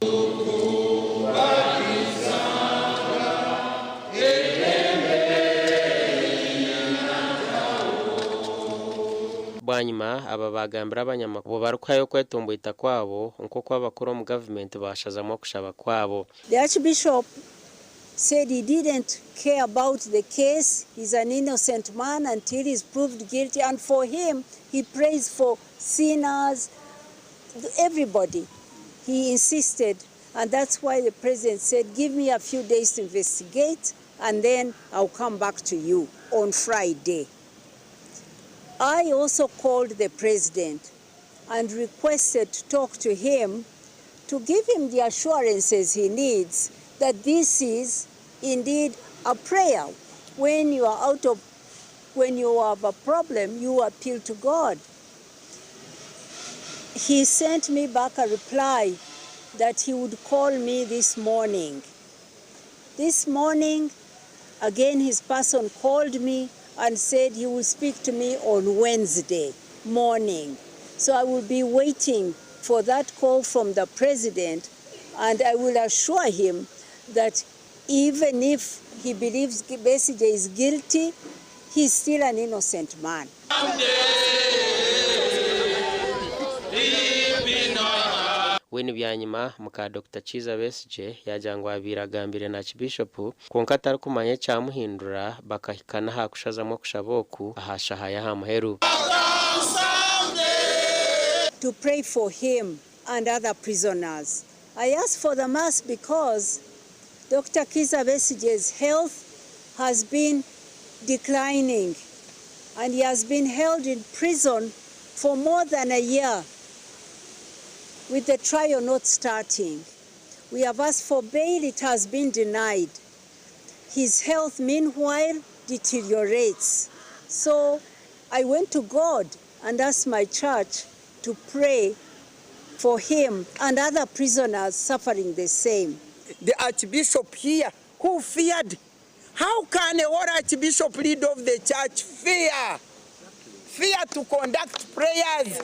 bwanyuma aba bagambira abanyamakuru barukayo kwetumbuita kwabo nko kwabakuru mu government bashazamo kushaba kwabo. The Archbishop said he didn't care about the case. He's an innocent man until he's proved guilty, and for him he prays for sinners, everybody. He insisted, and that's why the president said, give me a few days to investigate, and then I'll come back to you on Friday. I also called the president and requested to talk to him to give him the assurances he needs that this is indeed a prayer. When you have a problem, you appeal to God. He sent me back a reply that he would call me this morning. This morning, again, his person called me and said he will speak to me on Wednesday morning. So I will be waiting for that call from the president, and I will assure him that even if he believes Besije is guilty, he's still an innocent man. Wini byanyuma muka Dr. Chiza Besije yajangwa abiragambire na Archbishop konka atari kumanye cyamuhindura bakahikana hakushazamo kushaboku ahashahaya hamuheru. To pray for him and other prisoners. I asked for the mass because Dr. Chiza Besije's health has been declining, and he has been held in prison for more than a year with the trial not starting. We have asked for bail, it has been denied. His health, meanwhile, deteriorates. So I went to God and asked my church to pray for him and other prisoners suffering the same. The Archbishop here, who feared? How can a whole Archbishop, lead of the church, fear to conduct prayers?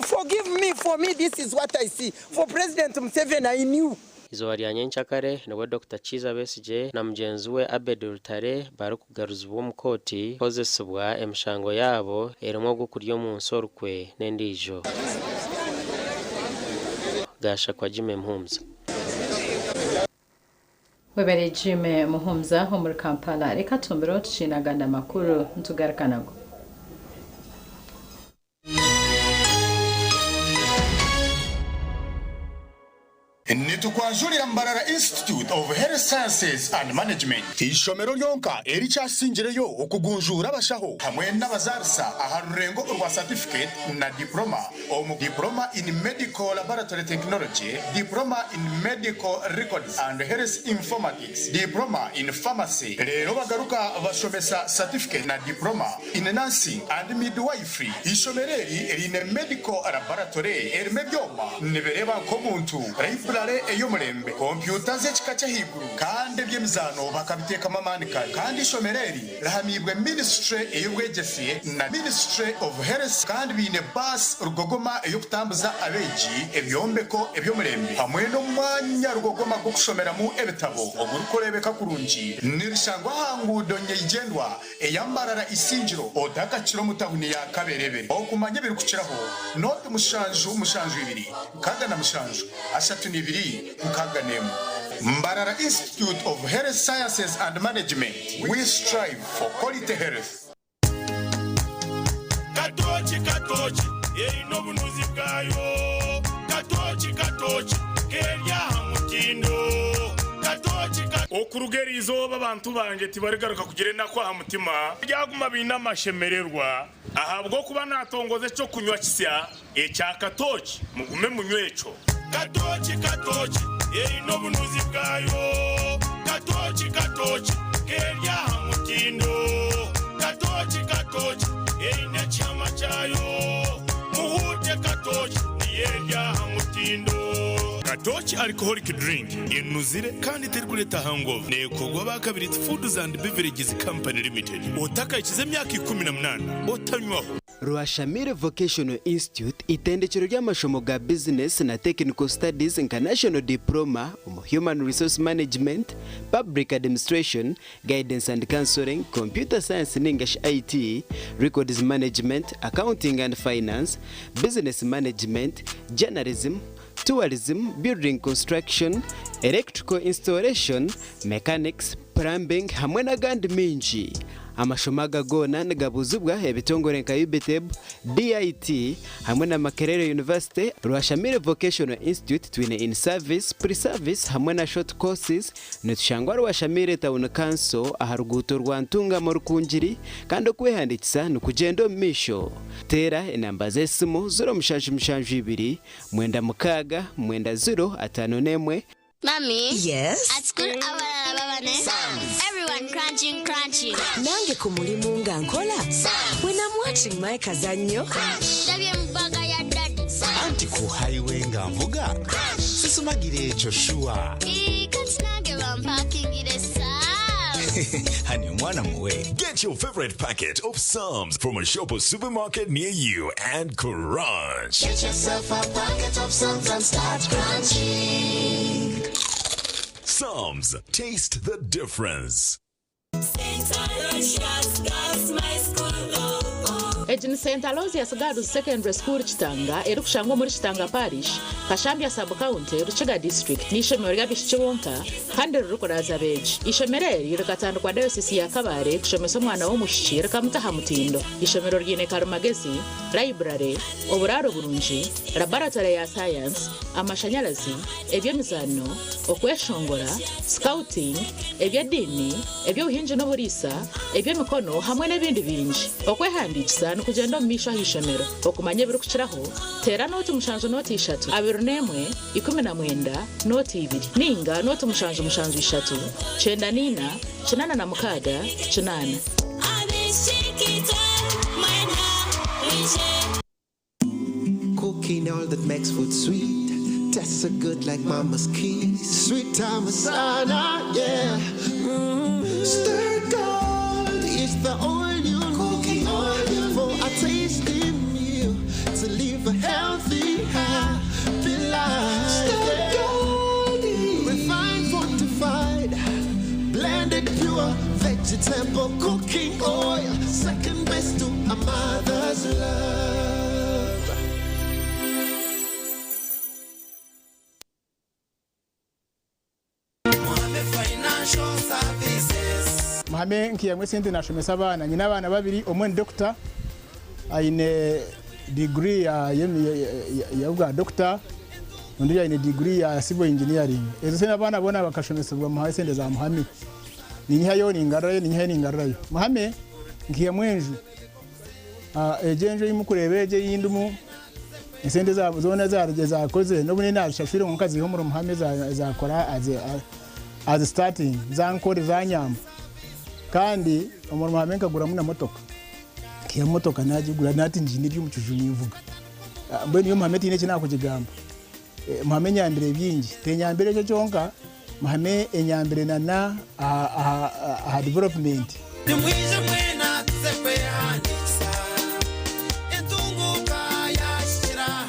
Forgive me, for me this is what I see. For President Museveni, I knew. Izo lya nyenchakare niwe Dr. Chiza Besije na mugenzi we Abed Rutare bari kugaruzwa mu koti kozesubwa emishango yabo erimo gukuryo mu nsorukwe n'endijo. gasha kwa Jimmy Mhumza. Webere Jimmy Muhumza ho muri Kampala reka tumbero tucinaganda makuru ntugarukanago. Nitukwanjulira Mbarara Institute of Health Sciences and Management ishomero lyonka ericyashingireyo okugunjura abashaho hamwe n'abazarisa aharurengo rwa certificate na diploma diploma in medical laboratory technology, diploma in medical records and health informatics, diploma in pharmacy. Rero bagaruka bashomesa certificate na diploma in nursing and midwifery. Ishomereri erine medical laboratory erime byoma nibereba ko muntu ey'omulembe kompyuta z'ekika ky'ahaiguru kandi eby'emizano bakabiteeka mamanika kandi ishomereri rahamibwe ministry ey'obwegyese na ministry of health kandi biine bus rugogoma ey'okutambuza abeegi ebyombeko eby'omulembe hamwe n'omwanya rugogoma gw'okushomeramu ebitabo ogurikureebeka kurungi nirishangwa aha nguudo nyeigendwa eyambarara isingiro odakakiro mu tahuni ya Kaberebe okumanya ebirikukiraho noti mushanju ibiri kaga na mushanju ashatu n'ibiri Mkaganemu. Mbarara Institute of Health Sciences and Management. We strive for quality health. Katochi, no bunuzi bwayo. Katochi, kerya hamutindo. Katochi. Okurugeri izoba abantu banje tibaregaruka kugire nakwa hamutima. Byaguma bina mashemererwa. Ahabwo kuba natongoze cyo kunywa kisya ecya katochi mugume munywecho. Katochi, no bunuzi bwayo. Katochi, kerya hamutindo. Katochi, ne chama chayo. Muhute katochi, yerya hamutindo. Katochi alcoholic drink inuzire kandi terkuleta hangover nekogwa bakabiri Foods and Beverages Company Limited otaka ikize myaka 18 otanywaho. Rwashamire Vocational Institute itendekero ry'amashomo ga business na technical studies international diploma human resource management, public administration, guidance and counseling, computer science and English IT, records management, accounting and finance, business management, journalism, tourism, building construction, electrical installation, mechanics, plumbing hamwe n'agandi minji. Amashomaga gona ngabuzubwa ebitongore nka UBTEB, DIT hamwe na Makerere University. Rwashamire Vocational Institute twine in service, pre-service hamwe na short courses. Netushangwa Rwashamire Town Council aharuguto rwantunga mu rukunjiri kandi okwehandikisa nukugendo misho. Tera enamba z'esimu 0772 9 0 Mommy? Yes? At school, everyone crunching. Nange ku mulimu nga nkola. When I'm watching my kazanyo. Anti ku highway nga mvuga. Sisumagire ekyo shuwa. Honey, mwana muwe. Get your favorite packet of Psalms from a shop or supermarket near you and crunch. Get yourself a packet of Psalms and start crunching. Psalms, taste the difference. Ejini St. Aloysius Girls Secondary School Chitanga erukushangwa muri Chitanga Parish Kashambya Sub County Ruchiga District n'ishomero ry'abishikibonka kandi rurukoraza beji ishomereri rikatandukwa diocese ya Kabare kushomesa umwana wo mushikira kamutaha mutindo ishomero ryine Karumagezi library oburaro burunji laboratory ya science amashanyarazi ebyemizano okweshongora scouting ebyadini eby'ubuhinji n'oburisa eby'emikono hamwe n'ebindi binji okwehandikisa kugenda misho hishomero okumanya biri kuchiraho tera noti mushanjo noti 3 21 19 noti 2 ninga noti mushanjo 3 94 86 Cooking all that makes food sweet, tastes so good like mama's kiss. Sweet Tamasana, yeah. Stir gold is the oil you cooking oil for a tasty meal to live a healthy, happy life. Stir gold, refined, fortified, blended pure vegetable cooking oil, second best to a mother's love. financial services. Mahame nkiyamwe sente nashomesa abana nyina abana babiri omwe doctor aine degree ya doctor undi aine degree ya civil engineering ezo sene abana bona bakashomesebwa muhaye sente za Mahame ninyiha yo ningarayo ninyiha ningarayo Mahame nkiyamwenju ejenje imukurebeje yindumu isente zabo zona zarigeza akoze no bunene ashashire mu kazi ho mu Mahame zakora as starting zankore zanyamba kandi umuntu Mahame nkagura muna motoka kiya motoka najigura nati njini by'umucuju nivuga mbwe niyo Mahame tine kinako kigamba Mahame nyambere byingi te nyambere cyo cyonka Mahame enyambere na development Nimwije mwena tsepe handisa entunguka yashira.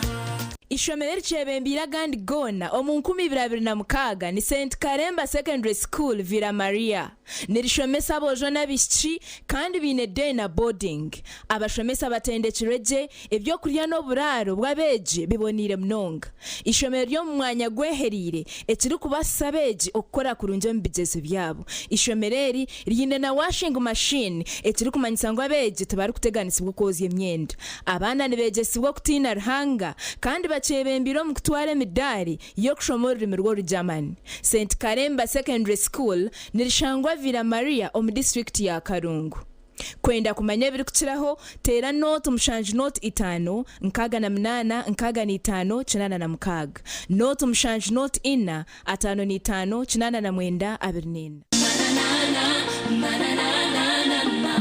Ishomero ry'Ebembira gandi gona omu 2026 ni St Karemba Secondary School Villa Maria nirishomesa abojo n'abishiki kandi bine day na boarding abashomesa batendekireje ebyo kurya no buraro bw'abeje bibonire mnonga ishomero ryo mu mwanya gweherire ekiri kubasabeje okukora kurunje mu bigezo byabo ishomereri ryine na washing machine ekiri kumanyisa ngo abeje tebari kuteganisibwa koza emyenda abana nibegesibwa kutina ruhanga kandi bacebembiro mu kutwara emidari yo kushomora ururimi rw'Urujamani. St Karemba Secondary School nirishangwa Villa Maria omu district ya Karungu. Kwenda kumanya biri kukiraho tera note mushanju note 5 nkaga na 8 nkaga ni 5 kinana na mukaga note mushanju note 4 5 ni 5 kinana na 9 24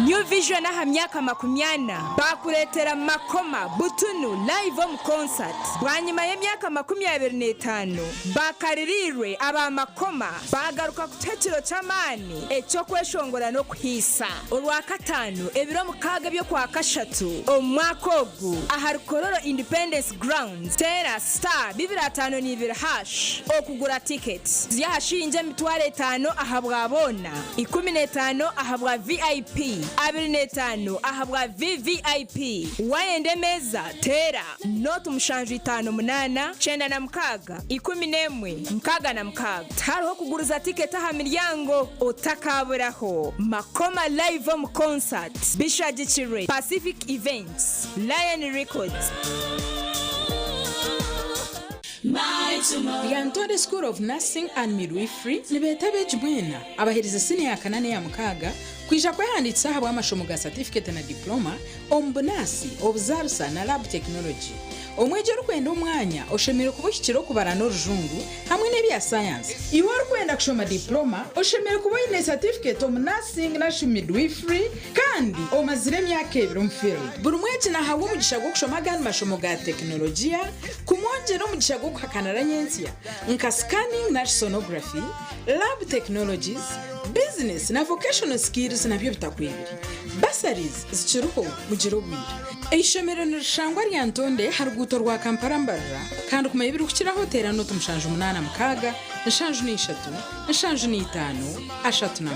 New Vision aha myaka 20 bakuretera makoma butunu live mu concert bwanyuma y'imyaka 25 bakaririrwe aba makoma bagaruka kutekiro cy'amani ecyo kweshongora no kuhisa urwa katanu ebiro mukaga byo kwa kashatu omwakogu aha Rukororo Independence Grounds tera star 25 okugura tickets ziyashinje mitware 5 ahabwa bona 15 ahabwa VIP 25 ahabwa VVIP wayende meza tera note mushanju 58 chenda na mkaga 11 mkaga na mkaga tariho kuguruza ticket aha miryango otakaburaho makoma live mu concert Bishagikire Pacific Events Lion Records Yantore School of Nursing and Midwifery nibetabeje mwena abaheriza sini ya kanane ya mukaga kwisha kwehanditsa habwa amashomo ga certificate na diploma ombunasi obuzarsa na lab technology omweje rukwenda umwanya oshemire kubushyikiro kubara no rujungu hamwe n'ebya science iwe rukwenda kushoma diploma oshemire kubone certificate of nursing na midwifery kandi omazire myaka 2 mu field buri mweje na hawo mugisha go kushoma gani mashomo ga teknolojia kumwonje no mugisha go kuhakanara nyensia nka scanning na sonography lab technologies business na vocational skills na byo bitakwibiri basaries zichiruho mugiro bwira ishomero nirishangwa ryantonde haruguto rwa Kampala mbarra kandi kuma ibiri kukiraho tera no tumushanju 8 mukaga nshanju ni 3 nshanju ni 5 ashatu na 1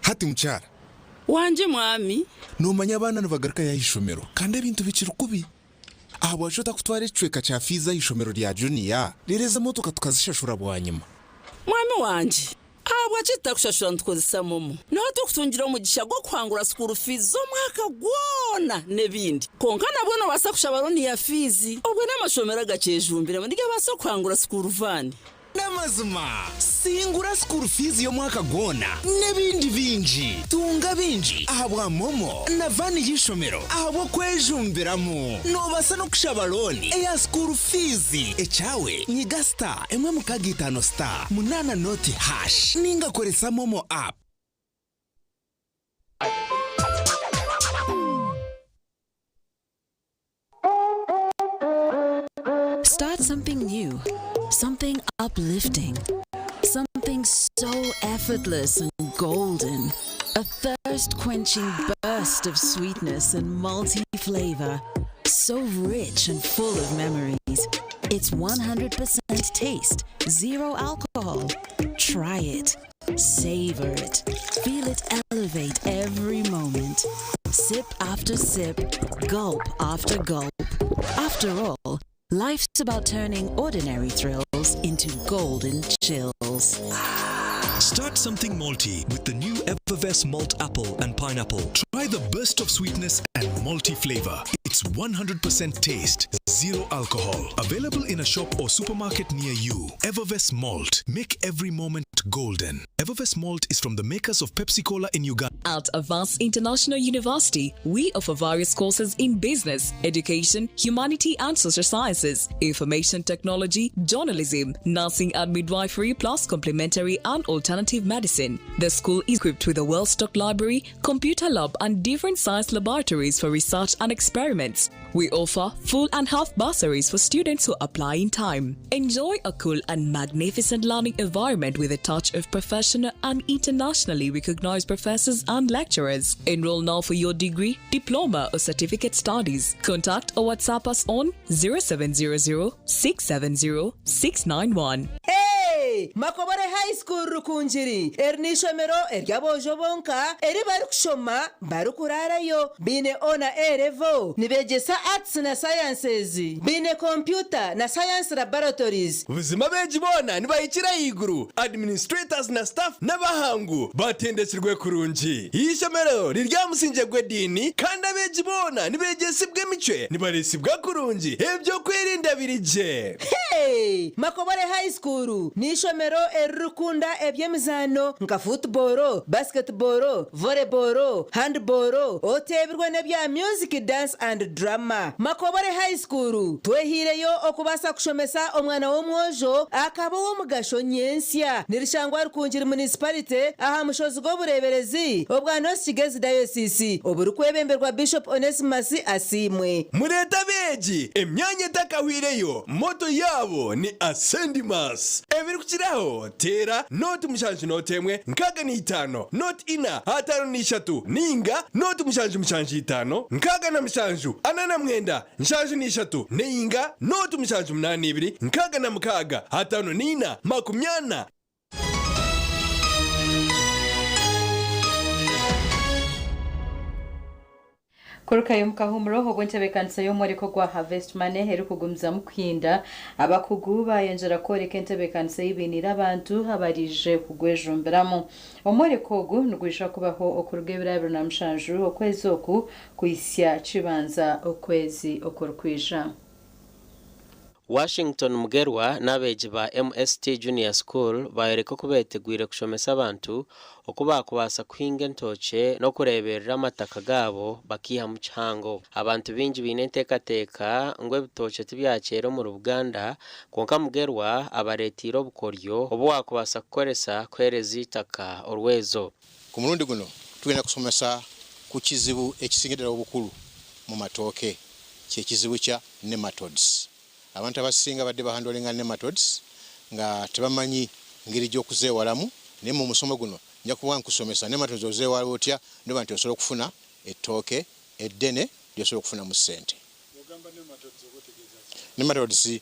hati mucyara wanje mwami numanya abana nibagaruka ya ishomero kandi ibintu bicira kubi abo ashota kutwara icweka cha fiza ishomero rya junior rireza motoka tukazishashura bwanyuma mwami wanje abwa chita kushashura ntukozesa momo no tukutungira umugisha go kwangura school fees zo mwaka gwona nebindi konkana bwono basa kushabaroni ya fees obwo namashomera gacejumbire ndige basa kwangura school van namazuma singura school fees yo mwaka gwona nebindi binji tunga binji ahabwa momo na vani yishomero ahabwo kwejumbiramo no basa no kushabaroni ya school fees echawe nyiga star emwe mukagitano star munana note hash ninga koresa momo app. Start something new, something uplifting, something so effortless and golden. A thirst-quenching burst of sweetness and multi-flavor, so rich and full of memories. It's 100% taste, 0 alcohol. Try it. Savor it. Feel it elevate every moment. Sip after sip, gulp after gulp. After all, life's about turning ordinary thrills into golden chills. Start something malty with the new Evervest Malt Apple and Pineapple. Try the burst of sweetness and malty flavor. It's 100% taste, zero alcohol. Available in a shop or supermarket near you. Evervest Malt. Make every moment golden. Evervest Malt is from the makers of Pepsi Cola in Uganda. At Avance International University, we offer various courses in business, education, humanity and social sciences, information technology, journalism, nursing and midwifery, plus complementary and alternative medicine. The school is equipped with a well-stocked library, computer lab and different science laboratories for research and experiments. We offer full and half bursaries for students who apply in time. Enjoy a cool and magnificent learning environment with a touch of professional and internationally recognized professors and lecturers. Enroll now for your degree, diploma or certificate studies. Contact or WhatsApp us on 0700 670 691. Hey! Makobore High School Rukunjiri. Ernishomero eryabojo bonka eri barukushoma barukurarayo bine ona erevo nibegesa arts na sciences bine computer na science laboratories ubuzima beji bona nibayikira yiguru administrators na staff n'abahangu batendekirwe kurungi ishomero riryamusinje gwedini kandi abeji bona nibegesibwe mice nibaresibwa kurungi ebyo kwirinda birije. Hey! Makobore High School nishomero erukunda ebyemizano nka football, basketball, volleyball, handball, otebirwe nebya music, dance and drama. Makobore High School twehireyo okubasa kushomesa omwana w'omwojo akaba wo mugasho nyensya nirishangwa rukunjira municipality aha mushozi go bureberezi obwa Kigezi diocese oburukwebemberwa Bishop Onesimus Asimwe. Mureta beji emyanya takahwireyo moto yabo ni Ascendimas ebiri kukiraho tera noti mushanju notemwe nkaga ni 5 noti ina hatano ni 3 ninga noti mushanju 5 nkaga na mushanju anana mwenda nshanju ni 3 ninga noti mushanju 82 nkaga na mukaga hatano ni 4 makumyana. Kuruka yomukahumuro hogwentebekanisa yomoreko gwa Harvest Money heru kugumza mukwinda abakuguba yenjera koreka entebekanisa y'ibinira abantu abarije kugwejumberamo omoreko gu nugwisha kubaho okurgebera na mshanju okwezi oku kuisya chibanza okwezi okurukwisha. Washington Mugerwa n'abeji ba MST Junior School bayereka kubetegwire kushomesa abantu okuba kubasa kuhinga entoche no kureberera amataka gabo bakiha mu kihango. Abantu bingi binentekateka ngwe bitoche tibyakero mu Uganda konka Mugerwa abaretiro bukoryo obwa kubasa kukoresa kwereza itaka orwezo. Ku murundi guno tugenda kusomesa ku kizibu ekisingirira obukulu mu matoke kye kizibu kya nematodes. Abantu abasinga badde bahandolinga nematodes nga tebamanyi ngeri gy'okuzeewalamu ne mu musomo guno nja kuba nkusomesa nematodes ozeewala otya ndoba nti osobola okufuna ettooke eddene ly'osobola okufuna mu ssente. Nematodes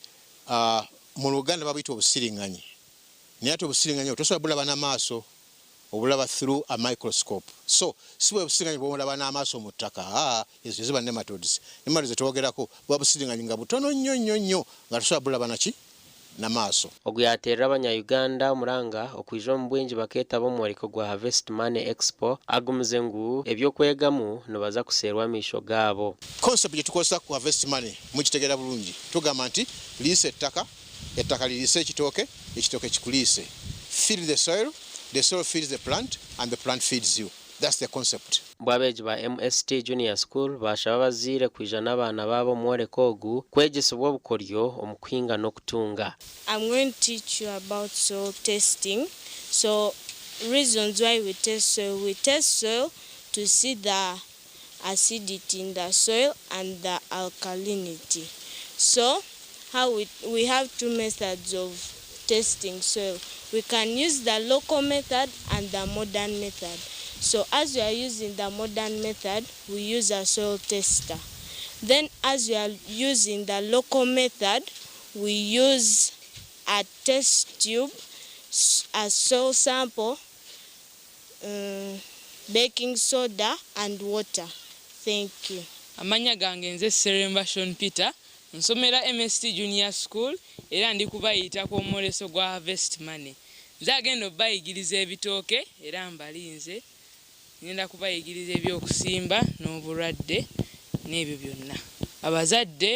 mu Luganda babuyita obusiriŋŋanyi naye ate obusiriŋŋanyi tosobola bulaba n'amaaso obulaba through a microscope. So siwe obusiriŋŋanyi bw'olaba n'amaaso mu ttaka ezo ziba nematodes. Nematodes twogerako bwa busiriŋŋanyi nga butono nnyo nga tosobola bulaba naki n'amaaso. Oguyaterera abanya-Uganda omuranga okwijja mu bwingi bakeeta b'omworeko gwa Harvest Money Expo agumuze ngu ebyokwegamu nibaza kuseerwa amisho gaabo. Concept gye tukozesa ku Harvest Money mugitegeera bulungi. Tugamba nti liisa ettaka liriisa ekitooke kikuliise. Feed the soil feeds the plant and the plant feeds you. That's the concept. Bwabeji ba MST Junior School bashaba bazire kwijja n'abaana babo mworeko ogu kwegesebwa bukoryo omukwinga n'okutunga. I'm going to teach you about soil testing. So reasons why we test soil to see the acidity in the soil and the alkalinity. So how we have two methods of testing soil. We can use the local method and the modern method. So as we are using the modern method, we use a soil tester. Then as we are using the local method, we use a test tube, a soil sample, baking soda and water. Thank you. Amanya gange nze Seremba Sean Peter, nsomera MST Junior School era ndi kubayita ku muleso gwa Harvest Money. nzagenda bayigiriza ebitooke era mbalinze ngenda kubayigiriza ebyokusimba n'obulwadde n'ebyo byonna abazadde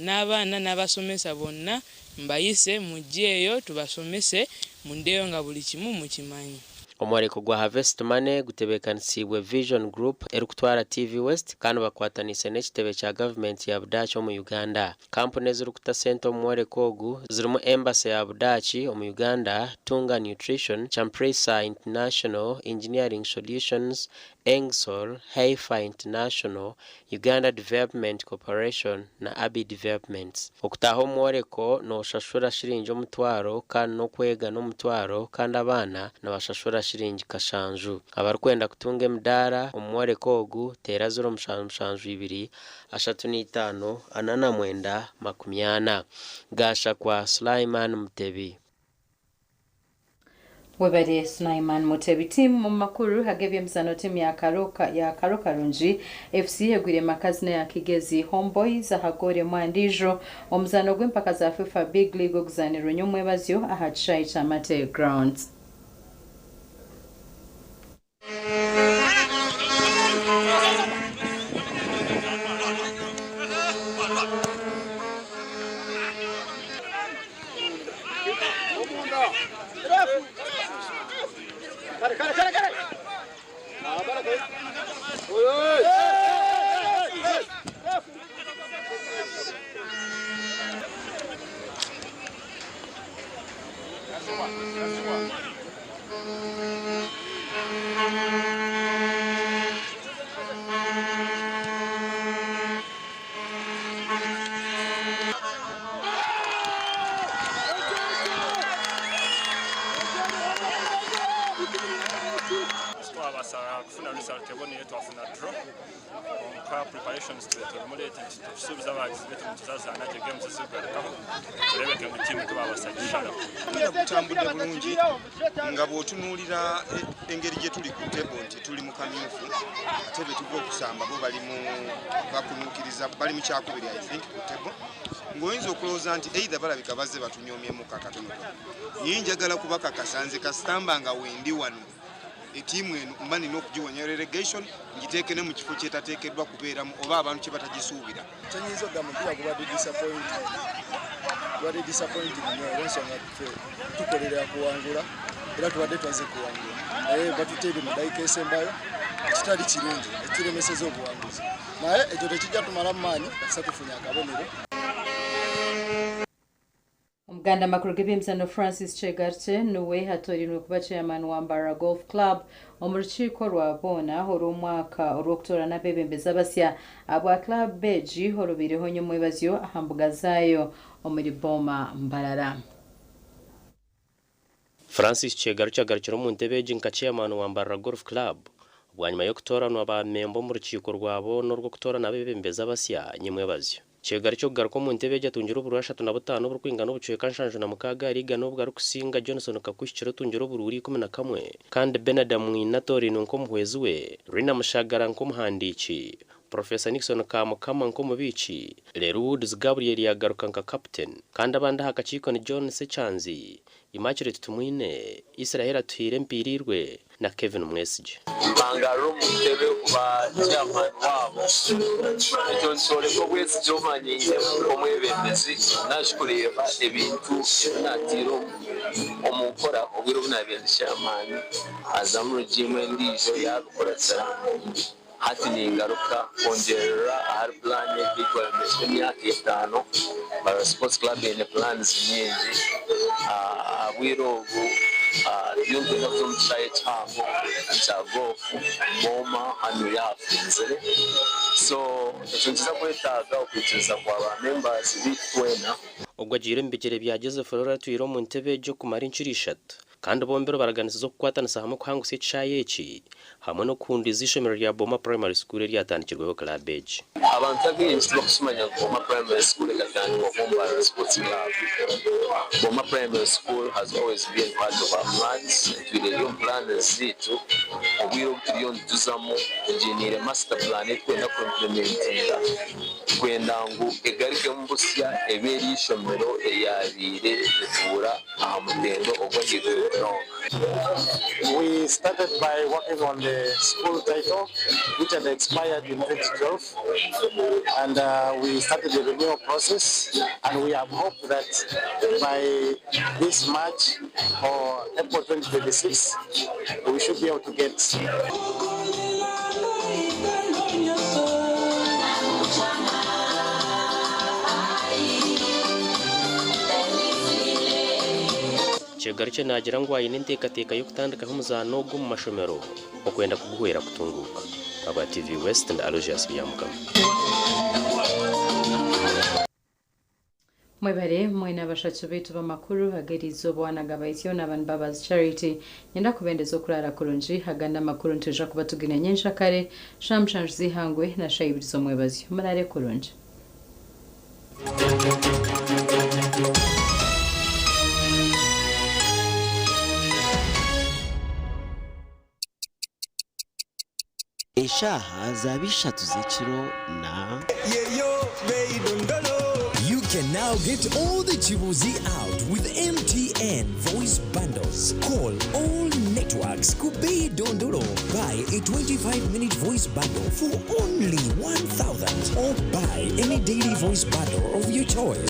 n'abaana n'abasomesa bonna mbayise mujjeeyo tubasomese mundeyo nga buli kimu mukimanyi. Omwareko gwa Harvest Money gutebekanisiibwe Vision Group erikutwara TV West kandi bakwatanise n'ekitebe kya gavumenti ya Budaaki omu Uganda. Kampuni ezirikuta sente omu mwareko ogu zirimu Embassy ya Budaaki omu Uganda, Tunga Nutrition, Champresa International, Engineering Solutions, Engsol, Haifa International, Uganda Development Corporation na Abi Developments. Okutaha omwareko noshashura shiringi omutwaro kandi n'okwega n'omutwaro kandi abaana nabashashura shiringi kashanju. Abarikwenda kutunga emidaara omu mwareko ogu teera 0772 35 89 80. Gasha kwa Sulaiman Mutebi. Webare Sulaiman Mutebi. Timu mu makuru hagevye mzano timu ya Karokarunji FC egwire makazina ya Kigezi Homeboys ahagore mwandijo omuzano gw'empaka za FIFA Big League oguzaniro nyomwebazyo aha Chai Chamate Grounds. Preparations to emulate tusubiza abagizi betu mutuzazana je games zigarukaho turebeke mu timu tubabasajishana ngira kutambudde bulungi nga bwotunulira engeri gye tuli ku table nti tuli mu kamyufu tebe tuko kusamba bo bali mu bakunukiriza bali mu kyakubiri I think ku table ngoyinza okuloza nti either balabika bazze batunyomye mu kakatono nyinjagala kubaka kasanze kastamba nga wendi wano etimu eno mbani n'okugiwonya relegation ngiteeke ne mu kifo kyetateekeddwa kubeeramu oba abantu kye batagisuubira. Kyenyiza ogamba mpira gubadde disappointing nnyo olw'ensonga tukolera kuwangula era tubadde twaze kuwangula naye batuteebye mu dayika esembayo ekitali kirungi ekiremeseza obuwanguzi naye ekyo tekijja tumala mu maanyi kasa tufunye akabonero. Omuganda makuru g'ebyemizano Francis Chegarche nuwe hatorinwe kuba chairman wa Mbara Golf Club omu rukiiko rwa boona olw'omwaka olw'okutoora n'abeebembezi abasya abwa club beji olubireho nyomwebazyo aha mbuga zaayo omuri Boma Mbarara. Francis Chegarche agarukira mu ntebe nka chairman wa Mbara Golf Club bwanyuma yo kutoranwa ba membo mu rukiiko rwabo n'orwo kutora n'abeebembezi abasya nyomwebazyo. Chegarche kugaruka mu ntebe jatungira oburasha 5 obukwingana obucweka nshanju na mukaga ariga n'obugaro kusinga Johnson kakushikira tungira obururi 11 kandi Benada Mwina tori nko muhwezi we Rina Mushagara nko muhandiki Professor Nixon Kamukama nko mubici Lerud Gabriel yagaruka nka captain kandi abandi hakachiko ni John Sechanzi Immaculate Tumwine Israel Tuire Mpirirwe na Kevin Mwesije Mangaro mutebe kuba chairman wabo icyo nsore ko bwese jomanye omwebembezi nashikureba ebintu natiro omukora obwiro bunabende chairman azamuru jimwe ndijo yabukoratsa hati ni ingaruka kongerera ahari plan y'ikwikorera imyaka 5 bara sports club ine plans nyingi abwirogo yumve no kumchaye cyabo cyagofu Boma hano yafunze so icyo kwetaga ukwiteza kwa ba members bitwena ubwo agire mbigere byageze Flora tuyiro mu ntebe cyo kumara inshuro 3 kandi bombero baraganiza kukwatana hamwe kuhanguse icyaye iki hamwe no kundi zishomero rya Boma Primary School ryatandikirweho club age abantu abenshi bakusumanya Boma Primary School gatandika kumbara sports club. Boma Primary School has always been part of our plans. Twireliyo plan zitu obwiro turiyo ntuzamo engineer master plan twenda implementinga kwenda ngu egarike mbusya eberi ishomero eyabire etura aha mutendo ogwa higiro. We started by working on the school title, which had expired in 2012, and we started the renewal process, and we have hope that by this March or April 2026, we should be able to get. Chegarche nagira ngo ayine ntekateka yo kutandika nk'umuzano gwo mu mashomero okwenda kuguhera kutunguka. Aba TV West and Aloysius byamukama. Mwebare mwina bashatse betu bamakuru hagerizo bwanagabayityo n'abantu Mbabazi Charity nyenda kubendezo kurara kurunji haganda makuru ntuja kubatugina nyensha kare shamshanje zihangwe na shayibirizo mwebazi murare kurunji. Eshaha zabishatu z'ekiro na You can now get all the Chibuzi out with MTN voice bundles. Call all networks Kubei Dondoro. Buy a 25-minute voice bundle for only 1,000 or buy any daily voice bundle of your choice.